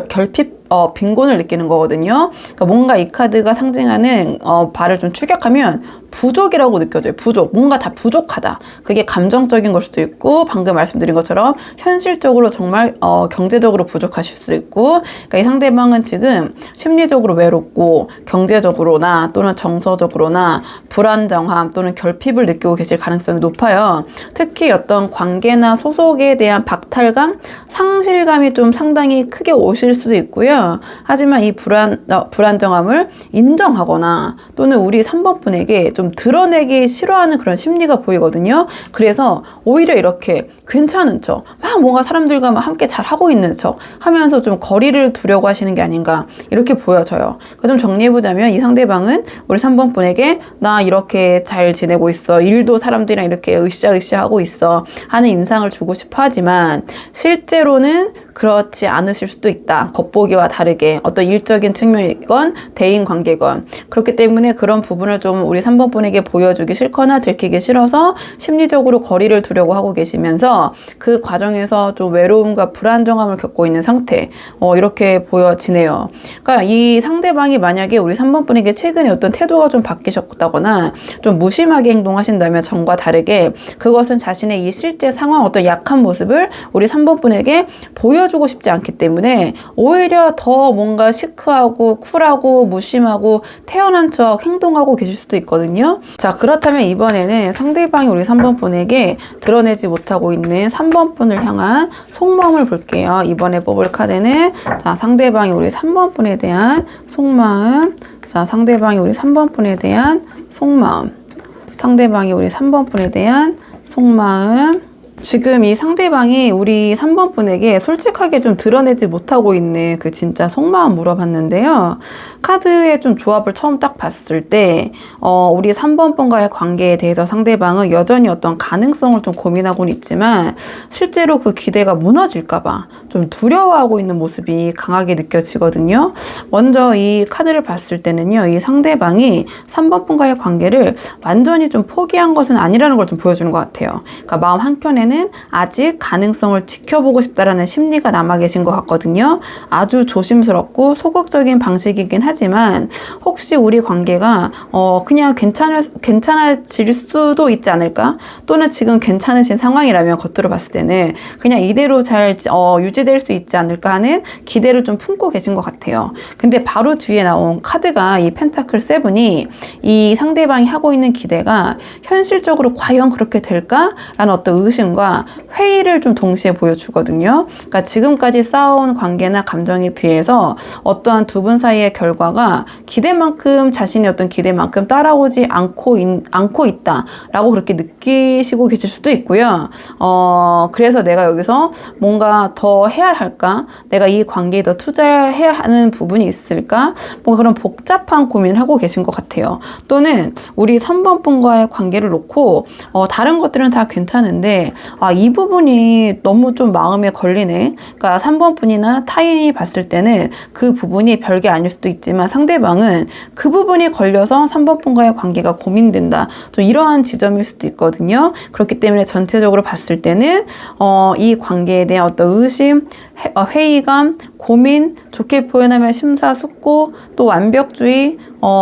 결핍 빈곤을 느끼는 거거든요. 그러니까 뭔가 이 카드가 상징하는 바를 좀 추격하면 부족이라고 느껴져요. 부족. 뭔가 다 부족하다. 그게 감정적인 걸 수도 있고 방금 말씀드린 것처럼 현실적으로 정말 경제적으로 부족하실 수도 있고, 그러니까 이 상대방은 지금 심리적으로 외롭고 경제적으로나 또는 정서적으로나 불안정함 또는 결핍을 느끼고 계실 가능성이 높아요. 특히 어떤 관계나 소속에 대한 박탈감, 상실감이 좀 상당히 크게 오실 수도 있고요. 하지만 이 불안정함을 인정하거나 또는 우리 3번 분에게 좀 드러내기 싫어하는 그런 심리가 보이거든요. 그래서 오히려 이렇게 괜찮은 척, 막 뭔가 사람들과 막 함께 잘 하고 있는 척 하면서 좀 거리를 두려고 하시는 게 아닌가 이렇게 보여져요. 그러니까 좀 정리해보자면 이 상대방은 우리 3번 분에게 나 이렇게 잘 지내고 있어, 일도 사람들이랑 이렇게 으쌰으쌰 하고 있어 하는 인상을 주고 싶어 하지만 실제로는 그렇지 않으실 수도 있다. 겉보기와 다르게 어떤 일적인 측면이건 대인 관계건, 그렇기 때문에 그런 부분을 좀 우리 3번 분에게 보여주기 싫거나 들키기 싫어서 심리적으로 거리를 두려고 하고 계시면서 그 과정에서 좀 외로움과 불안정함을 겪고 있는 상태, 이렇게 보여지네요. 그러니까 이 상대방이 만약에 우리 3번 분에게 최근에 어떤 태도가 좀 바뀌셨다거나 좀 무심하게 행동하신다면 전과 다르게 그것은 자신의 이 실제 상황, 어떤 약한 모습을 우리 3번 분에게 보여주고 싶지 않기 때문에 오히려 더 뭔가 시크하고 쿨하고 무심하고 태연한 척 행동하고 계실 수도 있거든요. 자, 그렇다면 이번에는 상대방이 우리 3번 분에게 드러내지 못하고 있는 3번 분을 향한 속마음을 볼게요. 이번에 뽑을 카드는 자, 상대방이 우리 3번 분에 대한 속마음. 자, 상대방이 우리 3번 분에 대한 속마음. 상대방이 우리 3번 분에 대한 속마음. 지금 이 상대방이 우리 3번 분에게 솔직하게 좀 드러내지 못하고 있는 그 진짜 속마음 물어봤는데요. 카드의 좀 조합을 처음 딱 봤을 때 우리 3번 분과의 관계에 대해서 상대방은 여전히 어떤 가능성을 좀 고민하고는 있지만 실제로 그 기대가 무너질까봐 좀 두려워하고 있는 모습이 강하게 느껴지거든요. 먼저 이 카드를 봤을 때는요, 이 상대방이 3번 분과의 관계를 완전히 좀 포기한 것은 아니라는 걸 좀 보여주는 것 같아요. 그러니까 마음 한켠에는 아직 가능성을 지켜보고 싶다라는 심리가 남아 계신 것 같거든요. 아주 조심스럽고 소극적인 방식이긴 하지만 혹시 우리 관계가 그냥 괜찮아질 수도 있지 않을까? 또는 지금 괜찮으신 상황이라면 겉으로 봤을 때는 그냥 이대로 잘 유지될 수 있지 않을까 하는 기대를 좀 품고 계신 것 같아요. 근데 바로 뒤에 나온 카드가 이 펜타클 7이 이 상대방이 하고 있는 기대가 현실적으로 과연 그렇게 될까라는 어떤 의심과 회의를 좀 동시에 보여주거든요. 그러니까 지금까지 쌓아온 관계나 감정에 비해서 어떠한 두 분 사이의 결과가 기대만큼, 자신의 어떤 기대만큼 따라오지 않고 있다라고 그렇게 느끼시고 계실 수도 있고요. 그래서 내가 여기서 뭔가 더 해야 할까? 내가 이 관계에 더 투자해야 하는 부분이 있을까? 뭐 그런 복잡한 고민을 하고 계신 것 같아요. 또는 우리 3번 분과의 관계를 놓고 다른 것들은 다 괜찮은데 이 부분이 너무 좀 마음에 걸리네. 그러니까 3번 분이나 타인이 봤을 때는 그 부분이 별게 아닐 수도 있지만 상대방은 그 부분이 걸려서 3번 분과의 관계가 고민된다. 좀 이러한 지점일 수도 있거든요. 그렇기 때문에 전체적으로 봤을 때는 이 관계에 대한 어떤 의심, 회의감, 고민, 좋게 표현하면 심사숙고, 또 완벽주의,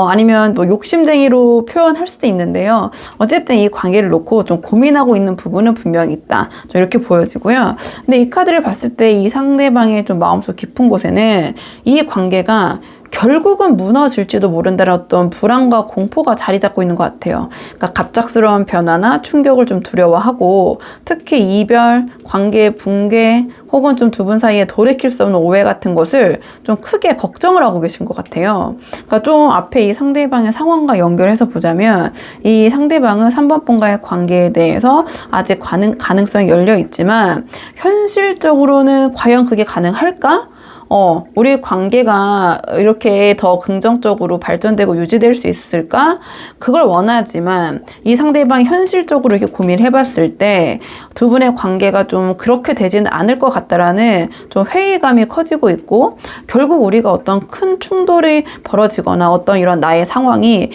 아니면 뭐 욕심쟁이로 표현할 수도 있는데요. 어쨌든 이 관계를 놓고 좀 고민하고 있는 부분은 분명히 있다. 좀 이렇게 보여지고요. 근데 이 카드를 봤을 때 이 상대방의 좀 마음속 깊은 곳에는 이 관계가 결국은 무너질지도 모른다는 어떤 불안과 공포가 자리 잡고 있는 것 같아요. 그러니까 갑작스러운 변화나 충격을 좀 두려워하고, 특히 이별, 관계 붕괴, 혹은 좀 두 분 사이에 돌이킬 수 없는 오해 같은 것을 좀 크게 걱정을 하고 계신 것 같아요. 그러니까 좀 앞에 이 상대방의 상황과 연결해서 보자면 이 상대방은 3번 분과의 관계에 대해서 아직 가능성이 열려 있지만 현실적으로는 과연 그게 가능할까? 우리 관계가 이렇게 더 긍정적으로 발전되고 유지될 수 있을까? 그걸 원하지만 이 상대방이 현실적으로 이렇게 고민을 해봤을 때 두 분의 관계가 좀 그렇게 되지는 않을 것 같다라는 좀 회의감이 커지고 있고, 결국 우리가 어떤 큰 충돌이 벌어지거나 어떤 이런 나의 상황이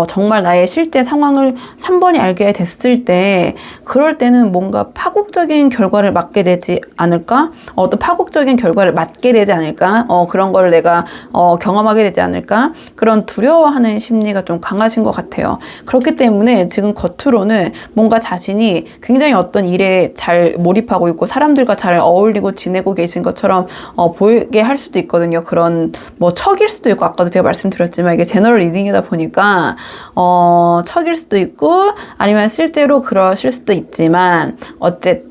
정말 나의 실제 상황을 3번이 알게 됐을 때, 그럴 때는 뭔가 파국적인 결과를 맞게 되지 않을까? 어떤 파국적인 결과를 맞게 되지 않을까? 그런 걸 내가 경험하게 되지 않을까? 그런 두려워하는 심리가 좀 강하신 것 같아요. 그렇기 때문에 지금 겉으로는 뭔가 자신이 굉장히 어떤 일에 잘 몰입하고 있고 사람들과 잘 어울리고 지내고 계신 것처럼 보이게 할 수도 있거든요. 그런 뭐 척일 수도 있고, 아까도 제가 말씀드렸지만 이게 제너럴 리딩이다 보니까 척일 수도 있고 아니면 실제로 그러실 수도 있지만, 어쨌든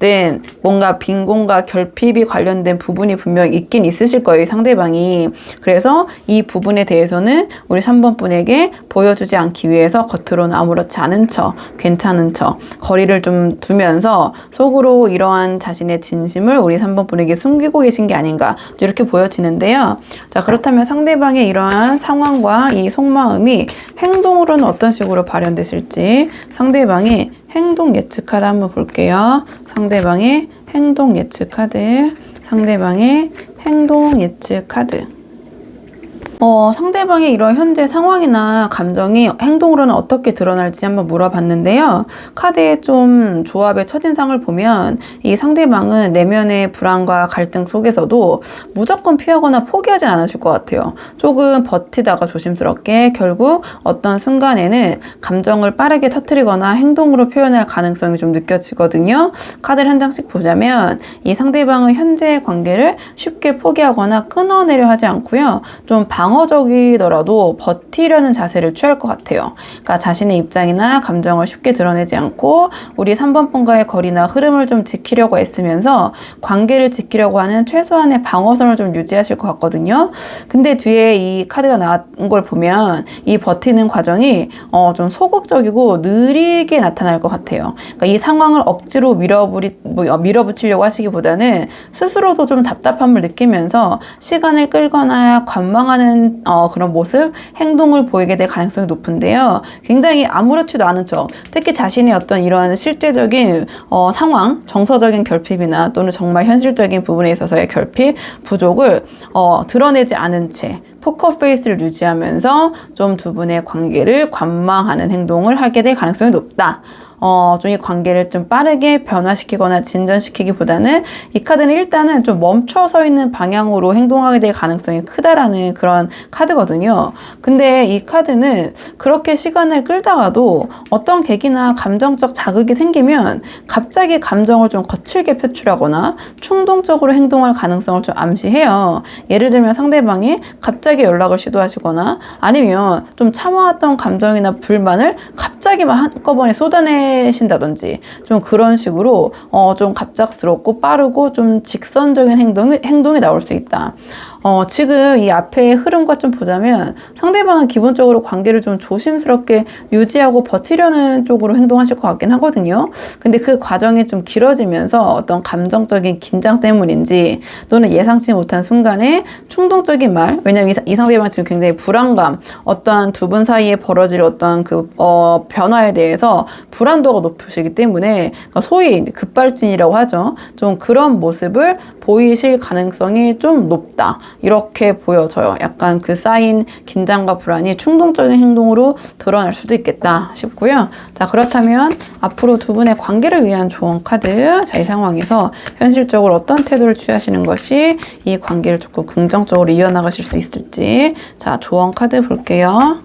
뭔가 빈곤과 결핍이 관련된 부분이 분명히 있긴 있으실 거예요, 이 상대방이. 그래서 이 부분에 대해서는 우리 3번 분에게 보여주지 않기 위해서 겉으로는 아무렇지 않은 척, 괜찮은 척, 거리를 좀 두면서 속으로 이러한 자신의 진심을 우리 3번 분에게 숨기고 계신 게 아닌가, 이렇게 보여지는데요. 자, 그렇다면 상대방의 이러한 상황과 이 속마음이 행동으로는 어떤 식으로 발현되실지, 상대방의 행동 예측 카드 한번 볼게요. 상대방의 행동 예측 카드, 상대방의 행동 예측 카드. 상대방의 이런 현재 상황이나 감정이 행동으로는 어떻게 드러날지 한번 물어봤는데요. 카드의 좀 조합의 첫인상을 보면 이 상대방은 내면의 불안과 갈등 속에서도 무조건 피하거나 포기하진 않으실 것 같아요. 조금 버티다가 조심스럽게 결국 어떤 순간에는 감정을 빠르게 터뜨리거나 행동으로 표현할 가능성이 좀 느껴지거든요. 카드를 한 장씩 보자면 이 상대방은 현재의 관계를 쉽게 포기하거나 끊어내려 하지 않고요. 좀 방어적이더라도 버티려는 자세를 취할 것 같아요. 그러니까 자신의 입장이나 감정을 쉽게 드러내지 않고 우리 3번 분과의 거리나 흐름을 좀 지키려고 애쓰면서 관계를 지키려고 하는 최소한의 방어선을 좀 유지하실 것 같거든요. 근데 뒤에 이 카드가 나온 걸 보면 이 버티는 과정이 좀 소극적이고 느리게 나타날 것 같아요. 그러니까 이 상황을 억지로 밀어붙이려고 하시기보다는 스스로도 좀 답답함을 느끼면서 시간을 끌거나 관망하는 그런 모습, 행동을 보이게 될 가능성이 높은데요. 굉장히 아무렇지도 않은 척, 특히 자신의 어떤 이러한 실제적인 상황, 정서적인 결핍이나 또는 정말 현실적인 부분에 있어서의 결핍, 부족을 드러내지 않은 채 포커 페이스를 유지하면서 좀 두 분의 관계를 관망하는 행동을 하게 될 가능성이 높다. 좀 이 관계를 좀 빠르게 변화시키거나 진전시키기보다는 이 카드는 일단은 좀 멈춰서 있는 방향으로 행동하게 될 가능성이 크다라는 그런 카드거든요. 근데 이 카드는 그렇게 시간을 끌다가도 어떤 계기나 감정적 자극이 생기면 갑자기 감정을 좀 거칠게 표출하거나 충동적으로 행동할 가능성을 좀 암시해요. 예를 들면 상대방이 갑자기 연락을 시도하시거나 아니면 좀 참아왔던 감정이나 불만을 갑자기 막 한꺼번에 쏟아내신다든지 좀 그런 식으로 좀 갑작스럽고 빠르고 좀 직선적인 행동이 나올 수 있다. 지금 이 앞의 흐름과 좀 보자면 상대방은 기본적으로 관계를 좀 조심스럽게 유지하고 버티려는 쪽으로 행동하실 것 같긴 하거든요. 근데 그 과정이 좀 길어지면서 어떤 감정적인 긴장 때문인지 또는 예상치 못한 순간에 충동적인 말, 왜냐면 이 상대방 지금 굉장히 불안감, 어떠한 두 분 사이에 벌어질 어떠한 그 변화에 대해서 불안도가 높으시기 때문에 소위 급발진이라고 하죠. 좀 그런 모습을 보이실 가능성이 좀 높다. 이렇게 보여져요. 약간 그 쌓인 긴장과 불안이 충동적인 행동으로 드러날 수도 있겠다 싶고요. 자, 그렇다면 앞으로 두 분의 관계를 위한 조언 카드. 자, 이 상황에서 현실적으로 어떤 태도를 취하시는 것이 이 관계를 조금 긍정적으로 이어나가실 수 있을지. 자, 조언 카드 볼게요.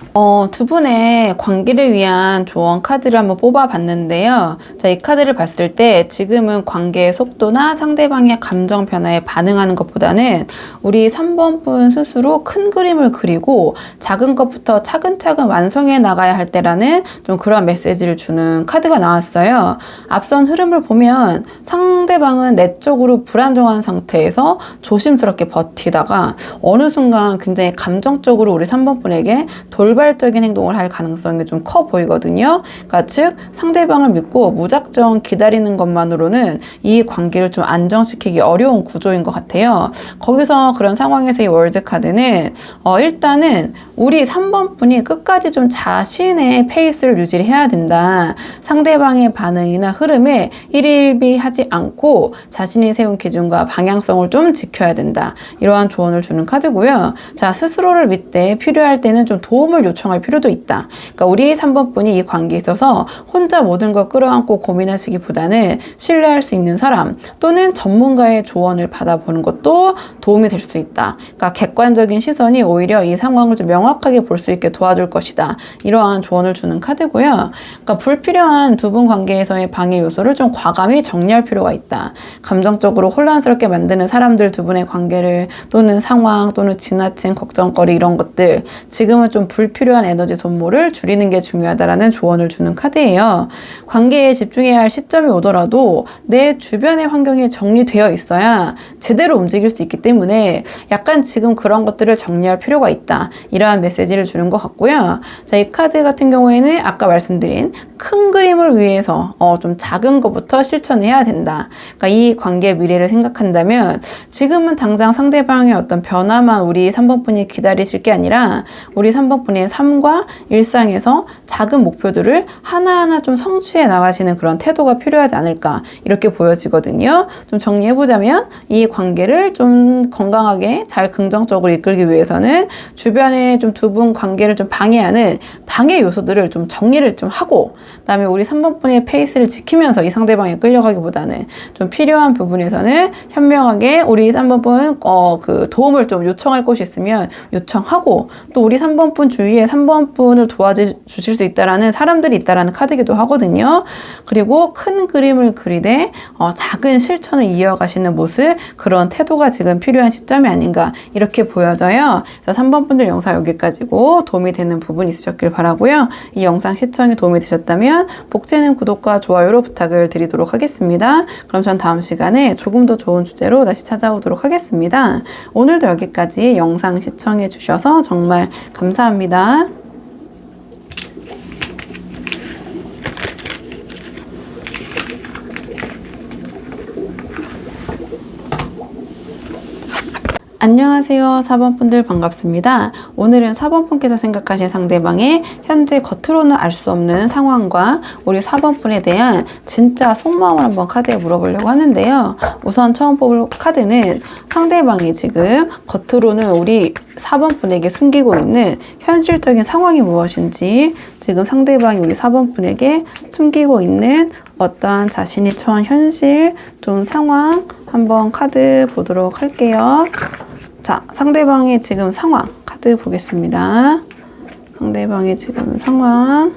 두 분의 관계를 위한 조언 카드를 한번 뽑아봤는데요. 자, 이 카드를 봤을 때 지금은 관계의 속도나 상대방의 감정 변화에 반응하는 것보다는 우리 3번 분 스스로 큰 그림을 그리고 작은 것부터 차근차근 완성해 나가야 할 때라는 좀 그런 메시지를 주는 카드가 나왔어요. 앞선 흐름을 보면 상대방은 내적으로 불안정한 상태에서 조심스럽게 버티다가 어느 순간 굉장히 감정적으로 우리 3번 분에게 돌발적인 행동을 할 가능성이 좀 커 보이거든요. 그러니까 즉 상대방을 믿고 무작정 기다리는 것만으로는 이 관계를 좀 안정시키기 어려운 구조인 것 같아요. 거기서 그런 상황 상황에서 이 월드카드는 일단은 우리 3번 분이 끝까지 좀 자신의 페이스를 유지를 해야 된다. 상대방의 반응이나 흐름에 일일비하지 않고 자신이 세운 기준과 방향성을 좀 지켜야 된다. 이러한 조언을 주는 카드고요. 자, 스스로를 믿되 필요할 때는 좀 도움을 요청할 필요도 있다. 그러니까 우리 3번 분이 이 관계에 있어서 혼자 모든 걸 끌어안고 고민하시기보다는 신뢰할 수 있는 사람 또는 전문가의 조언을 받아보는 것도 도움이 될 수 있다. 그러니까 객관적인 시선이 오히려 이 상황을 좀 명확하게 볼 수 있게 도와줄 것이다. 이러한 조언을 주는 카드고요. 그러니까 불필요한 두 분 관계에서의 방해 요소를 좀 과감히 정리할 필요가 있다. 감정적으로 혼란스럽게 만드는 사람들 두 분의 관계를 또는 상황 또는 지나친 걱정거리 이런 것들 지금은 좀 불필요한 에너지 소모를 줄이는 게 중요하다라는 조언을 주는 카드예요. 관계에 집중해야 할 시점이 오더라도 내 주변의 환경이 정리되어 있어야 제대로 움직일 수 있기 때문에 약간 지금 그런 것들을 정리할 필요가 있다. 이러한 메시지를 주는 것 같고요. 자, 이 카드 같은 경우에는 아까 말씀드린 큰 그림을 위해서 좀 작은 것부터 실천해야 된다. 그러니까 이 관계의 미래를 생각한다면 지금은 당장 상대방의 어떤 변화만 우리 3번 분이 기다리실 게 아니라 우리 3번 분의 삶과 일상에서 작은 목표들을 하나하나 좀 성취해 나가시는 그런 태도가 필요하지 않을까 이렇게 보여지거든요. 좀 정리해보자면 이 관계를 좀 건강하게 잘 긍정적으로 이끌기 위해서는 주변에 좀 두 분 관계를 좀 방해하는 방해 요소들을 좀 정리를 좀 하고 그다음에 우리 3번 분의 페이스를 지키면서 이 상대방에 끌려가기보다는 좀 필요한 부분에서는 현명하게 우리 3번 분 그 도움을 좀 요청할 곳이 있으면 요청하고 또 우리 3번 분 주위에 3번 분을 도와주실 수 있다라는 사람들이 있다라는 카드기도 하거든요. 그리고 큰 그림을 그리되 작은 실천을 이어가시는 모습 그런 태도가 지금 필요한 시점이 아닌가 이렇게 보여져요. 그래서 3번 분들 영상 여기까지고 도움이 되는 부분이 있으셨길 바라고요. 이 영상 시청이 도움이 되셨다면 복제는 구독과 좋아요로 부탁을 드리도록 하겠습니다. 그럼 전 다음 시간에 조금 더 좋은 주제로 다시 찾아오도록 하겠습니다. 오늘도 여기까지 영상 시청해 주셔서 정말 감사합니다. 안녕하세요. 4번 분들 반갑습니다. 오늘은 4번 분께서 생각하신 상대방의 현재 겉으로는 알 수 없는 상황과 우리 4번 분에 대한 진짜 속마음을 한번 카드에 물어보려고 하는데요. 우선 처음 뽑을 카드는 상대방이 지금 겉으로는 우리 4번 분에게 숨기고 있는 현실적인 상황이 무엇인지 지금 상대방이 우리 4번 분에게 숨기고 있는 어떠한 자신이 처한 현실, 좀 상황 한번 카드 보도록 할게요. 자, 상대방의 지금 상황 카드 보겠습니다. 상대방의 지금 상황.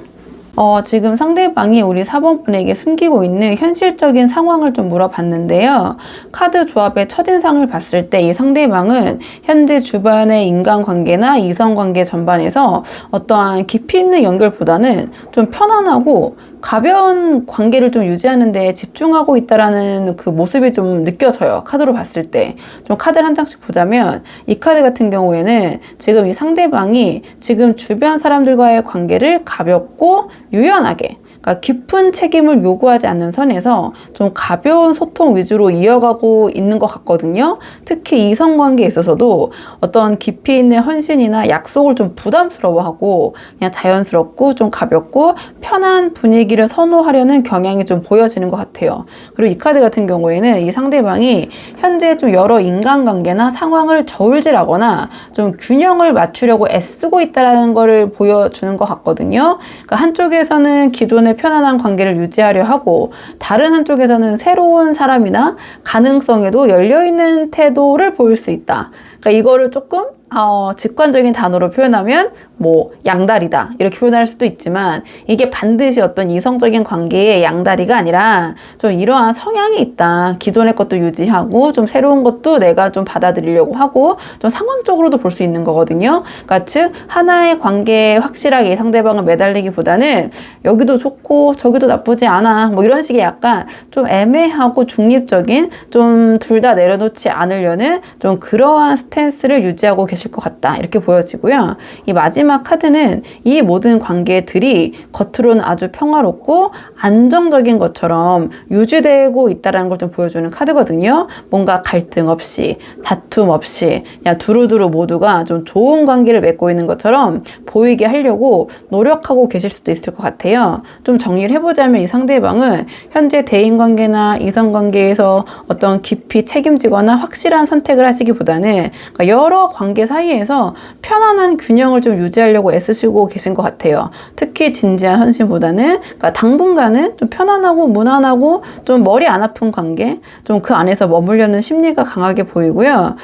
지금 상대방이 우리 4번 분에게 숨기고 있는 현실적인 상황을 좀 물어봤는데요. 카드 조합의 첫인상을 봤을 때 이 상대방은 현재 주변의 인간관계나 이성관계 전반에서 어떠한 깊이 있는 연결보다는 좀 편안하고 가벼운 관계를 좀 유지하는 데 집중하고 있다라는 그 모습이 좀 느껴져요. 카드로 봤을 때. 좀 카드를 한 장씩 보자면 이 카드 같은 경우에는 지금 이 상대방이 지금 주변 사람들과의 관계를 가볍고 유연하게 그러니까 깊은 책임을 요구하지 않는 선에서 좀 가벼운 소통 위주로 이어가고 있는 것 같거든요. 특히 이성관계에 있어서도 어떤 깊이 있는 헌신이나 약속을 좀 부담스러워하고 그냥 자연스럽고 좀 가볍고 편한 분위기를 선호하려는 경향이 좀 보여지는 것 같아요. 그리고 이 카드 같은 경우에는 이 상대방이 현재 좀 여러 인간관계나 상황을 저울질하거나 좀 균형을 맞추려고 애쓰고 있다는 것을 보여주는 것 같거든요. 그러니까 한쪽에서는 기존의 편안한 관계를 유지하려 하고 다른 한쪽에서는 새로운 사람이나 가능성에도 열려있는 태도를 보일 수 있다. 그러니까 이거를 조금 직관적인 단어로 표현하면 뭐 양다리다 이렇게 표현할 수도 있지만 이게 반드시 어떤 이성적인 관계의 양다리가 아니라 좀 이러한 성향이 있다. 기존의 것도 유지하고 좀 새로운 것도 내가 좀 받아들이려고 하고 좀 상황적으로도 볼 수 있는 거거든요. 그러니까 즉 하나의 관계에 확실하게 상대방을 매달리기보다는 여기도 좋고 저기도 나쁘지 않아 뭐 이런 식의 약간 좀 애매하고 중립적인 좀 둘 다 내려놓지 않으려는 좀 그러한 스탠스를 유지하고 계실 것 같다 이렇게 보여지고요. 이 마지막 마지막 카드는 이 모든 관계들이 겉으로는 아주 평화롭고 안정적인 것처럼 유지되고 있다는 걸 좀 보여주는 카드거든요. 뭔가 갈등 없이, 다툼 없이, 그냥 두루두루 모두가 좀 좋은 관계를 맺고 있는 것처럼 보이게 하려고 노력하고 계실 수도 있을 것 같아요. 좀 정리를 해보자면 이 상대방은 현재 대인관계나 이성관계에서 어떤 깊이 책임지거나 확실한 선택을 하시기보다는 그러니까 여러 관계 사이에서 편안한 균형을 좀 유지하려고 애쓰시고 계신 것 같아요. 특히 진지한 헌신보다는 그러니까 당분간은 좀 편안하고 무난하고 좀 머리 안 아픈 관계, 좀 그 안에서 머물려는 심리가 강하게 보이고요.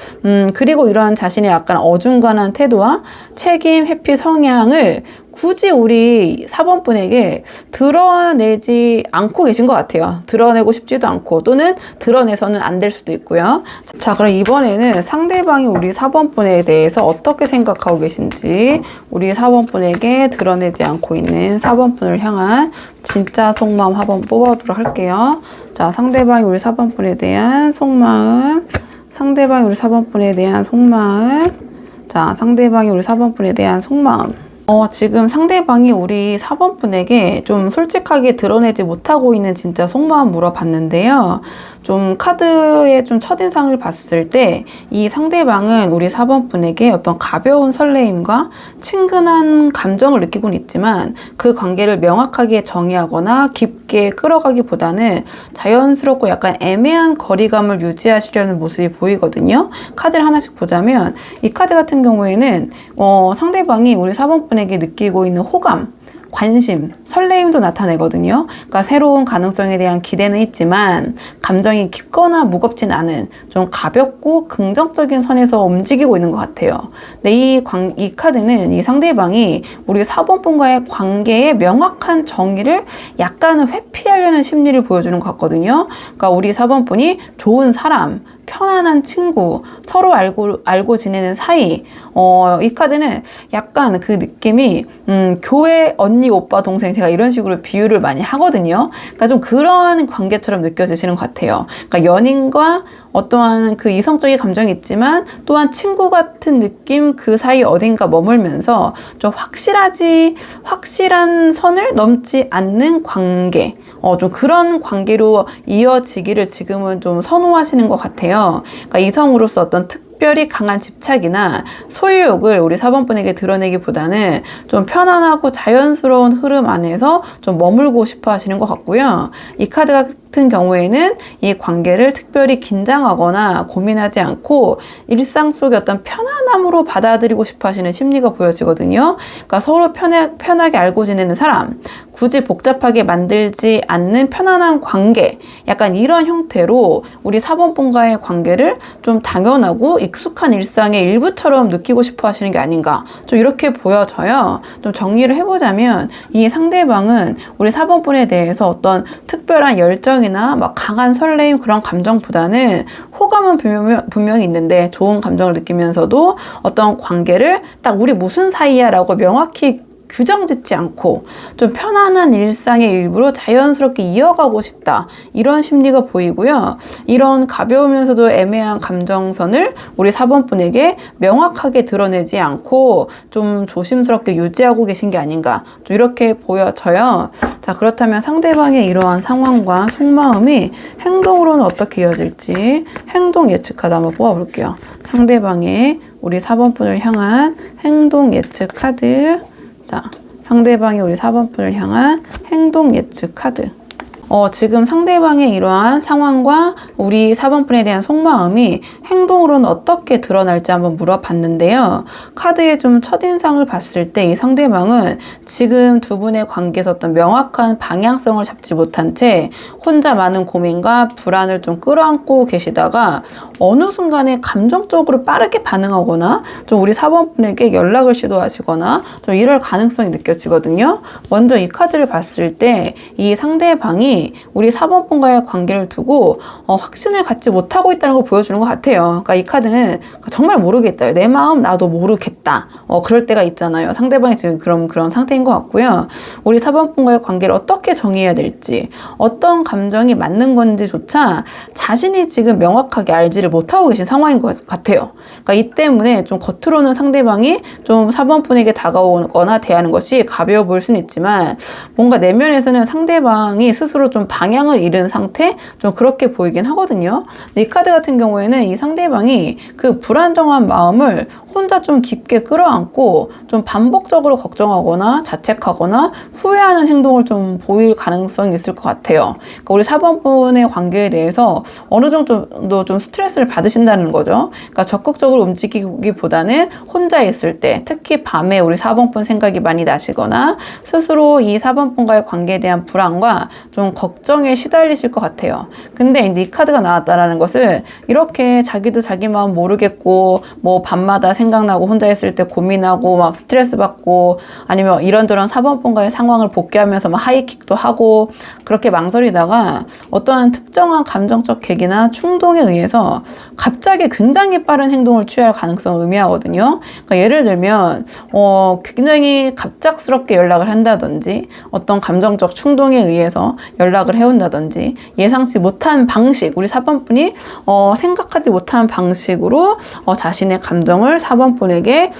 그리고 이러한 자신의 약간 어중간한 태도와 책임, 회피 성향을 굳이 우리 4번 분에게 드러내지 않고 계신 것 같아요. 드러내고 싶지도 않고 또는 드러내서는 안 될 수도 있고요. 자, 그럼 이번에는 상대방이 우리 4번 분에 대해서 어떻게 생각하고 계신지 우리 4번 분에게 드러내지 않고 있는 4번 분을 향한 진짜 속마음 한번 뽑아보도록 할게요. 자, 상대방이 우리 4번 분에 대한 속마음, 상대방이 우리 4번 분에 대한 속마음, 자, 상대방이 우리 4번 분에 대한 속마음. 지금 상대방이 우리 4번 분에게 좀 솔직하게 드러내지 못하고 있는 진짜 속마음 물어봤는데요. 좀 카드의 좀 첫인상을 봤을 때 이 상대방은 우리 4번 분에게 어떤 가벼운 설레임과 친근한 감정을 느끼고는 있지만 그 관계를 명확하게 정의하거나 깊게 끌어가기보다는 자연스럽고 약간 애매한 거리감을 유지하시려는 모습이 보이거든요. 카드를 하나씩 보자면 이 카드 같은 경우에는 상대방이 우리 4번 분에게 느끼고 있는 호감, 관심, 설레임도 나타내거든요. 그러니까 새로운 가능성에 대한 기대는 있지만 감정이 깊거나 무겁진 않은 좀 가볍고 긍정적인 선에서 움직이고 있는 것 같아요. 근데 이 카드는 이 상대방이 우리 4번 분과의 관계의 명확한 정의를 약간은 회피하려는 심리를 보여주는 것 같거든요. 그러니까 우리 4번 분이 좋은 사람, 편안한 친구, 서로 알고 지내는 사이. 이 카드는 약간 그 느낌이 교회 언니, 오빠, 동생, 제가 이런 식으로 비유를 많이 하거든요. 그러니까 좀 그런 관계처럼 느껴지시는 것 같아요. 그러니까 연인과 어떠한 그 이성적인 감정이 있지만 또한 친구 같은 느낌, 그 사이 어딘가 머물면서 좀 확실한 선을 넘지 않는 관계. 좀 그런 관계로 이어지기를 지금은 좀 선호하시는 것 같아요. 그러니까 이성으로서 어떤 특별히 강한 집착이나 소유욕을 우리 4번 분에게 드러내기보다는 좀 편안하고 자연스러운 흐름 안에서 좀 머물고 싶어 하시는 것 같고요. 이 카드 같은 경우에는 이 관계를 특별히 긴장하거나 고민하지 않고 일상 속의 어떤 편안함으로 받아들이고 싶어 하시는 심리가 보여지거든요. 그러니까 서로 편하게 알고 지내는 사람, 굳이 복잡하게 만들지 않는 편안한 관계, 약간 이런 형태로 우리 4번 분과의 관계를 좀 당연하고 익숙한 일상의 일부처럼 느끼고 싶어 하시는 게 아닌가, 좀 이렇게 보여져요. 좀 정리를 해보자면 이 상대방은 우리 4번 분에 대해서 어떤 특별한 열정이나 막 강한 설레임, 그런 감정보다는 호감은 분명히 있는데 좋은 감정을 느끼면서도 어떤 관계를 딱 우리 무슨 사이야 라고 명확히 규정 짓지 않고 좀 편안한 일상의 일부로 자연스럽게 이어가고 싶다, 이런 심리가 보이고요. 이런 가벼우면서도 애매한 감정선을 우리 4번 분에게 명확하게 드러내지 않고 좀 조심스럽게 유지하고 계신 게 아닌가, 좀 이렇게 보여져요. 자, 그렇다면 상대방의 이러한 상황과 속마음이 행동으로는 어떻게 이어질지 행동 예측 카드 한번 뽑아볼게요. 상대방의 우리 4번 분을 향한 행동 예측 카드. 자, 상대방이 우리 4번 분을 향한 행동 예측 카드. 지금 상대방의 이러한 상황과 우리 4번 분에 대한 속마음이 행동으로는 어떻게 드러날지 한번 물어봤는데요. 카드의 좀 첫인상을 봤을 때 이 상대방은 지금 두 분의 관계에서 어떤 명확한 방향성을 잡지 못한 채 혼자 많은 고민과 불안을 좀 끌어안고 계시다가 어느 순간에 감정적으로 빠르게 반응하거나 좀 우리 4번 분에게 연락을 시도하시거나 좀 이럴 가능성이 느껴지거든요. 먼저 이 카드를 봤을 때 이 상대방이 우리 4번 분과의 관계를 두고 확신을 갖지 못하고 있다는 걸 보여주는 것 같아요. 그러니까 이 카드는 정말 모르겠다, 내 마음 나도 모르겠다, 그럴 때가 있잖아요. 상대방이 지금 그런 상태인 것 같고요. 우리 4번 분과의 관계를 어떻게 정의해야 될지, 어떤 감정이 맞는 건지조차 자신이 지금 명확하게 알지를 받아들이지를 못하고 계신 상황인 것 같아요. 그러니까 이 때문에 좀 겉으로는 상대방이 좀 4번 분에게 다가오거나 대하는 것이 가벼워 보일 수는 있지만 뭔가 내면에서는 상대방이 스스로 좀 방향을 잃은 상태? 좀 그렇게 보이긴 하거든요. 근데 이 카드 같은 경우에는 이 상대방이 그 불안정한 마음을 혼자 좀 깊게 끌어안고 좀 반복적으로 걱정하거나 자책하거나 후회하는 행동을 좀 보일 가능성이 있을 것 같아요. 그러니까 우리 4번 분의 관계에 대해서 어느 정도 좀 스트레스를 받으신다는 거죠. 그러니까 적극적으로 움직이기보다는 혼자 있을 때, 특히 밤에 우리 4번 분 생각이 많이 나시거나 스스로 이 4번 분과의 관계에 대한 불안과 좀 걱정에 시달리실 것 같아요. 근데 이제 이 카드가 나왔다라는 것은 이렇게 자기도 자기 마음 모르겠고 뭐 밤마다 생각나고 혼자 있을 때 고민하고 막 스트레스 받고 아니면 이런저런 4번 분과의 상황을 복귀하면서 막 하이킥도 하고 그렇게 망설이다가 어떠한 특정한 감정적 계기나 충동에 의해서 갑자기 굉장히 빠른 행동을 취할 가능성을 의미하거든요. 그러니까 예를 들면 굉장히 갑작스럽게 연락을 한다든지 어떤 감정적 충동에 의해서 연락을 해온다든지 예상치 못한 방식, 우리 4번 분이 생각하지 못한 방식으로 자신의 감정을 4번 분에게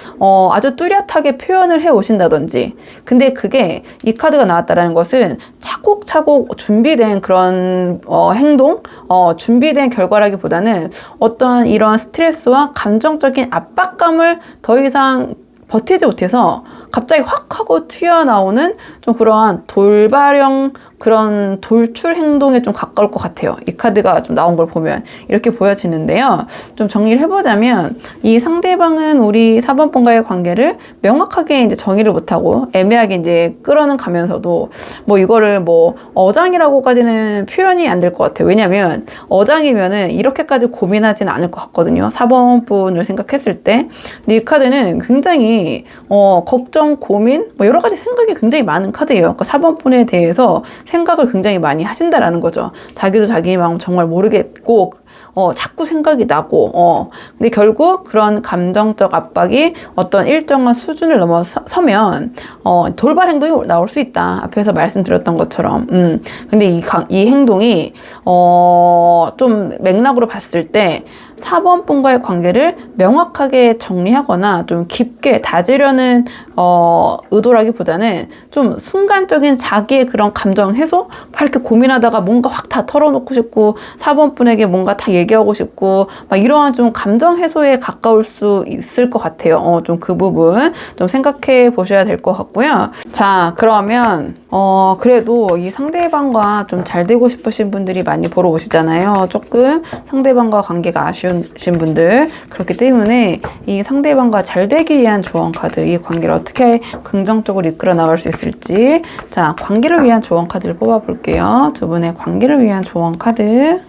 아주 뚜렷하게 표현을 해 오신다든지. 근데 그게 이 카드가 나왔다라는 것은 차곡차곡 준비된 그런 행동, 준비된 결과라기보다는 어떤 이러한 스트레스와 감정적인 압박감을 더 이상 버티지 못해서 갑자기 확 하고 튀어나오는 좀 그러한 돌발형 그런 돌출 행동에 좀 가까울 것 같아요. 이 카드가 좀 나온 걸 보면 이렇게 보여지는데요. 좀 정리를 해보자면 이 상대방은 우리 4번 분과의 관계를 명확하게 이제 정의를 못하고 애매하게 이제 끌어는 가면서도 뭐 이거를 뭐 어장이라고까지는 표현이 안 될 것 같아요. 왜냐면 어장이면은 이렇게까지 고민하지는 않을 것 같거든요. 4번 분을 생각했을 때. 근데 이 카드는 굉장히 걱정, 고민, 뭐 여러 가지 생각이 굉장히 많은 카드예요. 그러니까 4번 분에 대해서 생각을 굉장히 많이 하신다라는 거죠. 자기도 자기 마음 정말 모르겠고, 자꾸 생각이 나고, 근데 결국 그런 감정적 압박이 어떤 일정한 수준을 넘어서면, 돌발 행동이 나올 수 있다. 앞에서 말씀드렸던 것처럼. 근데 이 행동이, 좀 맥락으로 봤을 때, 4번 분과의 관계를 명확하게 정리하거나 좀 깊게 다지려는 의도라기보다는 좀 순간적인 자기의 그런 감정 해소? 막 이렇게 고민하다가 뭔가 확 다 털어놓고 싶고 4번 분에게 뭔가 다 얘기하고 싶고 막 이러한 좀 감정 해소에 가까울 수 있을 것 같아요. 좀 그 부분 좀 생각해 보셔야 될 것 같고요. 자, 그러면 그래도 이 상대방과 좀 잘 되고 싶으신 분들이 많이 보러 오시잖아요. 조금 상대방과 관계가 아쉬우신 분들. 그렇기 때문에 이 상대방과 잘 되기 위한 조언 카드, 이 관계를 어떻게 긍정적으로 이끌어 나갈 수 있을지. 자, 관계를 위한 조언 카드를 뽑아 볼게요. 두 분의 관계를 위한 조언 카드.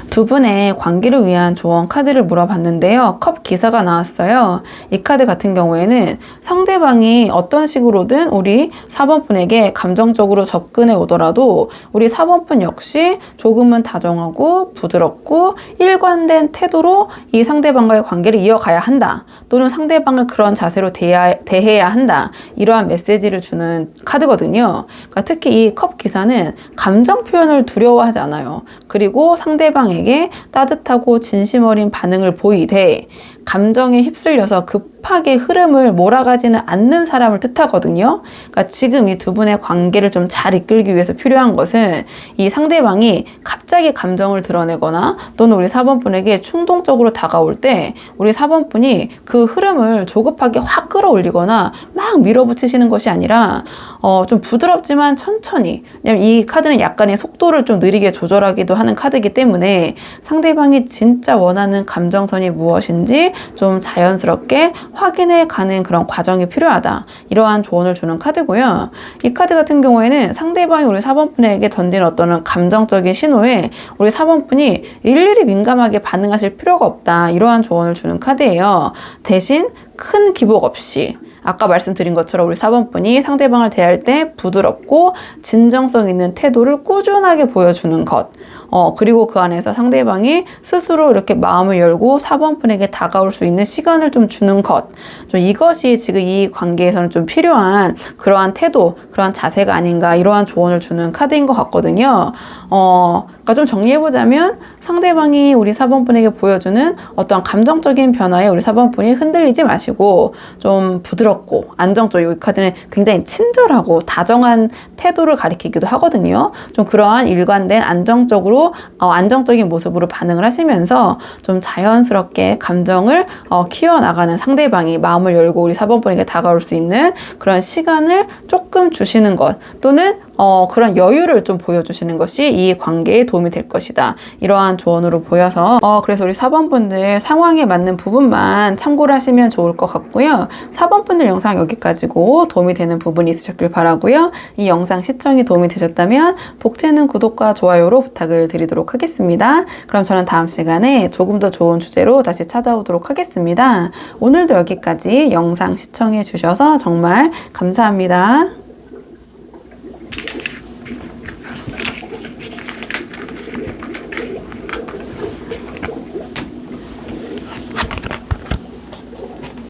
두 분의 관계를 위한 조언 카드를 물어봤는데요. 컵 기사가 나왔어요. 이 카드 같은 경우에는 상대방이 어떤 식으로든 우리 4번 분에게 감정적으로 접근해 오더라도 우리 4번 분 역시 조금은 다정하고 부드럽고 일관된 태도로 이 상대방과의 관계를 이어가야 한다. 또는 상대방을 그런 자세로 대해야 한다. 이러한 메시지를 주는 카드거든요. 그러니까 특히 이 컵 기사는 감정 표현을 두려워하지 않아요. 그리고 상대방에게 따뜻하고 진심 어린 반응을 보이되 감정에 휩쓸려서 급하게 흐름을 몰아가지는 않는 사람을 뜻하거든요. 그러니까 지금 이 두 분의 관계를 좀 잘 이끌기 위해서 필요한 것은 이 상대방이 갑자기 감정을 드러내거나 또는 우리 4번 분에게 충동적으로 다가올 때 우리 4번 분이 그 흐름을 조급하게 확 끌어올리거나 막 밀어붙이시는 것이 아니라 좀 부드럽지만 천천히, 왜냐면 이 카드는 약간의 속도를 좀 느리게 조절하기도 하는 카드이기 때문에 상대방이 진짜 원하는 감정선이 무엇인지 좀 자연스럽게 확인해 가는 그런 과정이 필요하다. 이러한 조언을 주는 카드고요. 이 카드 같은 경우에는 상대방이 우리 4번 분에게 던진 어떤 감정적인 신호에 우리 4번 분이 일일이 민감하게 반응하실 필요가 없다. 이러한 조언을 주는 카드예요. 대신 큰 기복 없이 아까 말씀드린 것처럼 우리 4번 분이 상대방을 대할 때 부드럽고 진정성 있는 태도를 꾸준하게 보여주는 것. 그리고 그 안에서 상대방이 스스로 이렇게 마음을 열고 4번 분에게 다가올 수 있는 시간을 좀 주는 것. 이것이 지금 이 관계에서는 좀 필요한 그러한 태도, 그러한 자세가 아닌가, 이러한 조언을 주는 카드인 것 같거든요. 그러니까 좀 정리해보자면 상대방이 우리 4번 분에게 보여주는 어떤 감정적인 변화에 우리 4번 분이 흔들리지 마시고 좀 부드럽고 안정적이고, 이 카드는 굉장히 친절하고 다정한 태도를 가리키기도 하거든요. 좀 그러한 일관된 안정적인 모습으로 반응을 하시면서 좀 자연스럽게 감정을 키워나가는, 상대방이 마음을 열고 우리 4번 분에게 다가올 수 있는 그런 시간을 조금 주시는 것, 또는 그런 여유를 좀 보여주시는 것이 이 관계에 도움이 될 것이다. 이러한 조언으로 보여서 그래서 우리 4번 분들 상황에 맞는 부분만 참고를 하시면 좋을 것 같고요. 4번 분들 영상 여기까지고 도움이 되는 부분이 있으셨길 바라고요. 이 영상 시청이 도움이 되셨다면 복채는 구독과 좋아요로 부탁을 드리도록 하겠습니다. 그럼 저는 다음 시간에 조금 더 좋은 주제로 다시 찾아오도록 하겠습니다. 오늘도 여기까지 영상 시청해 주셔서 정말 감사합니다.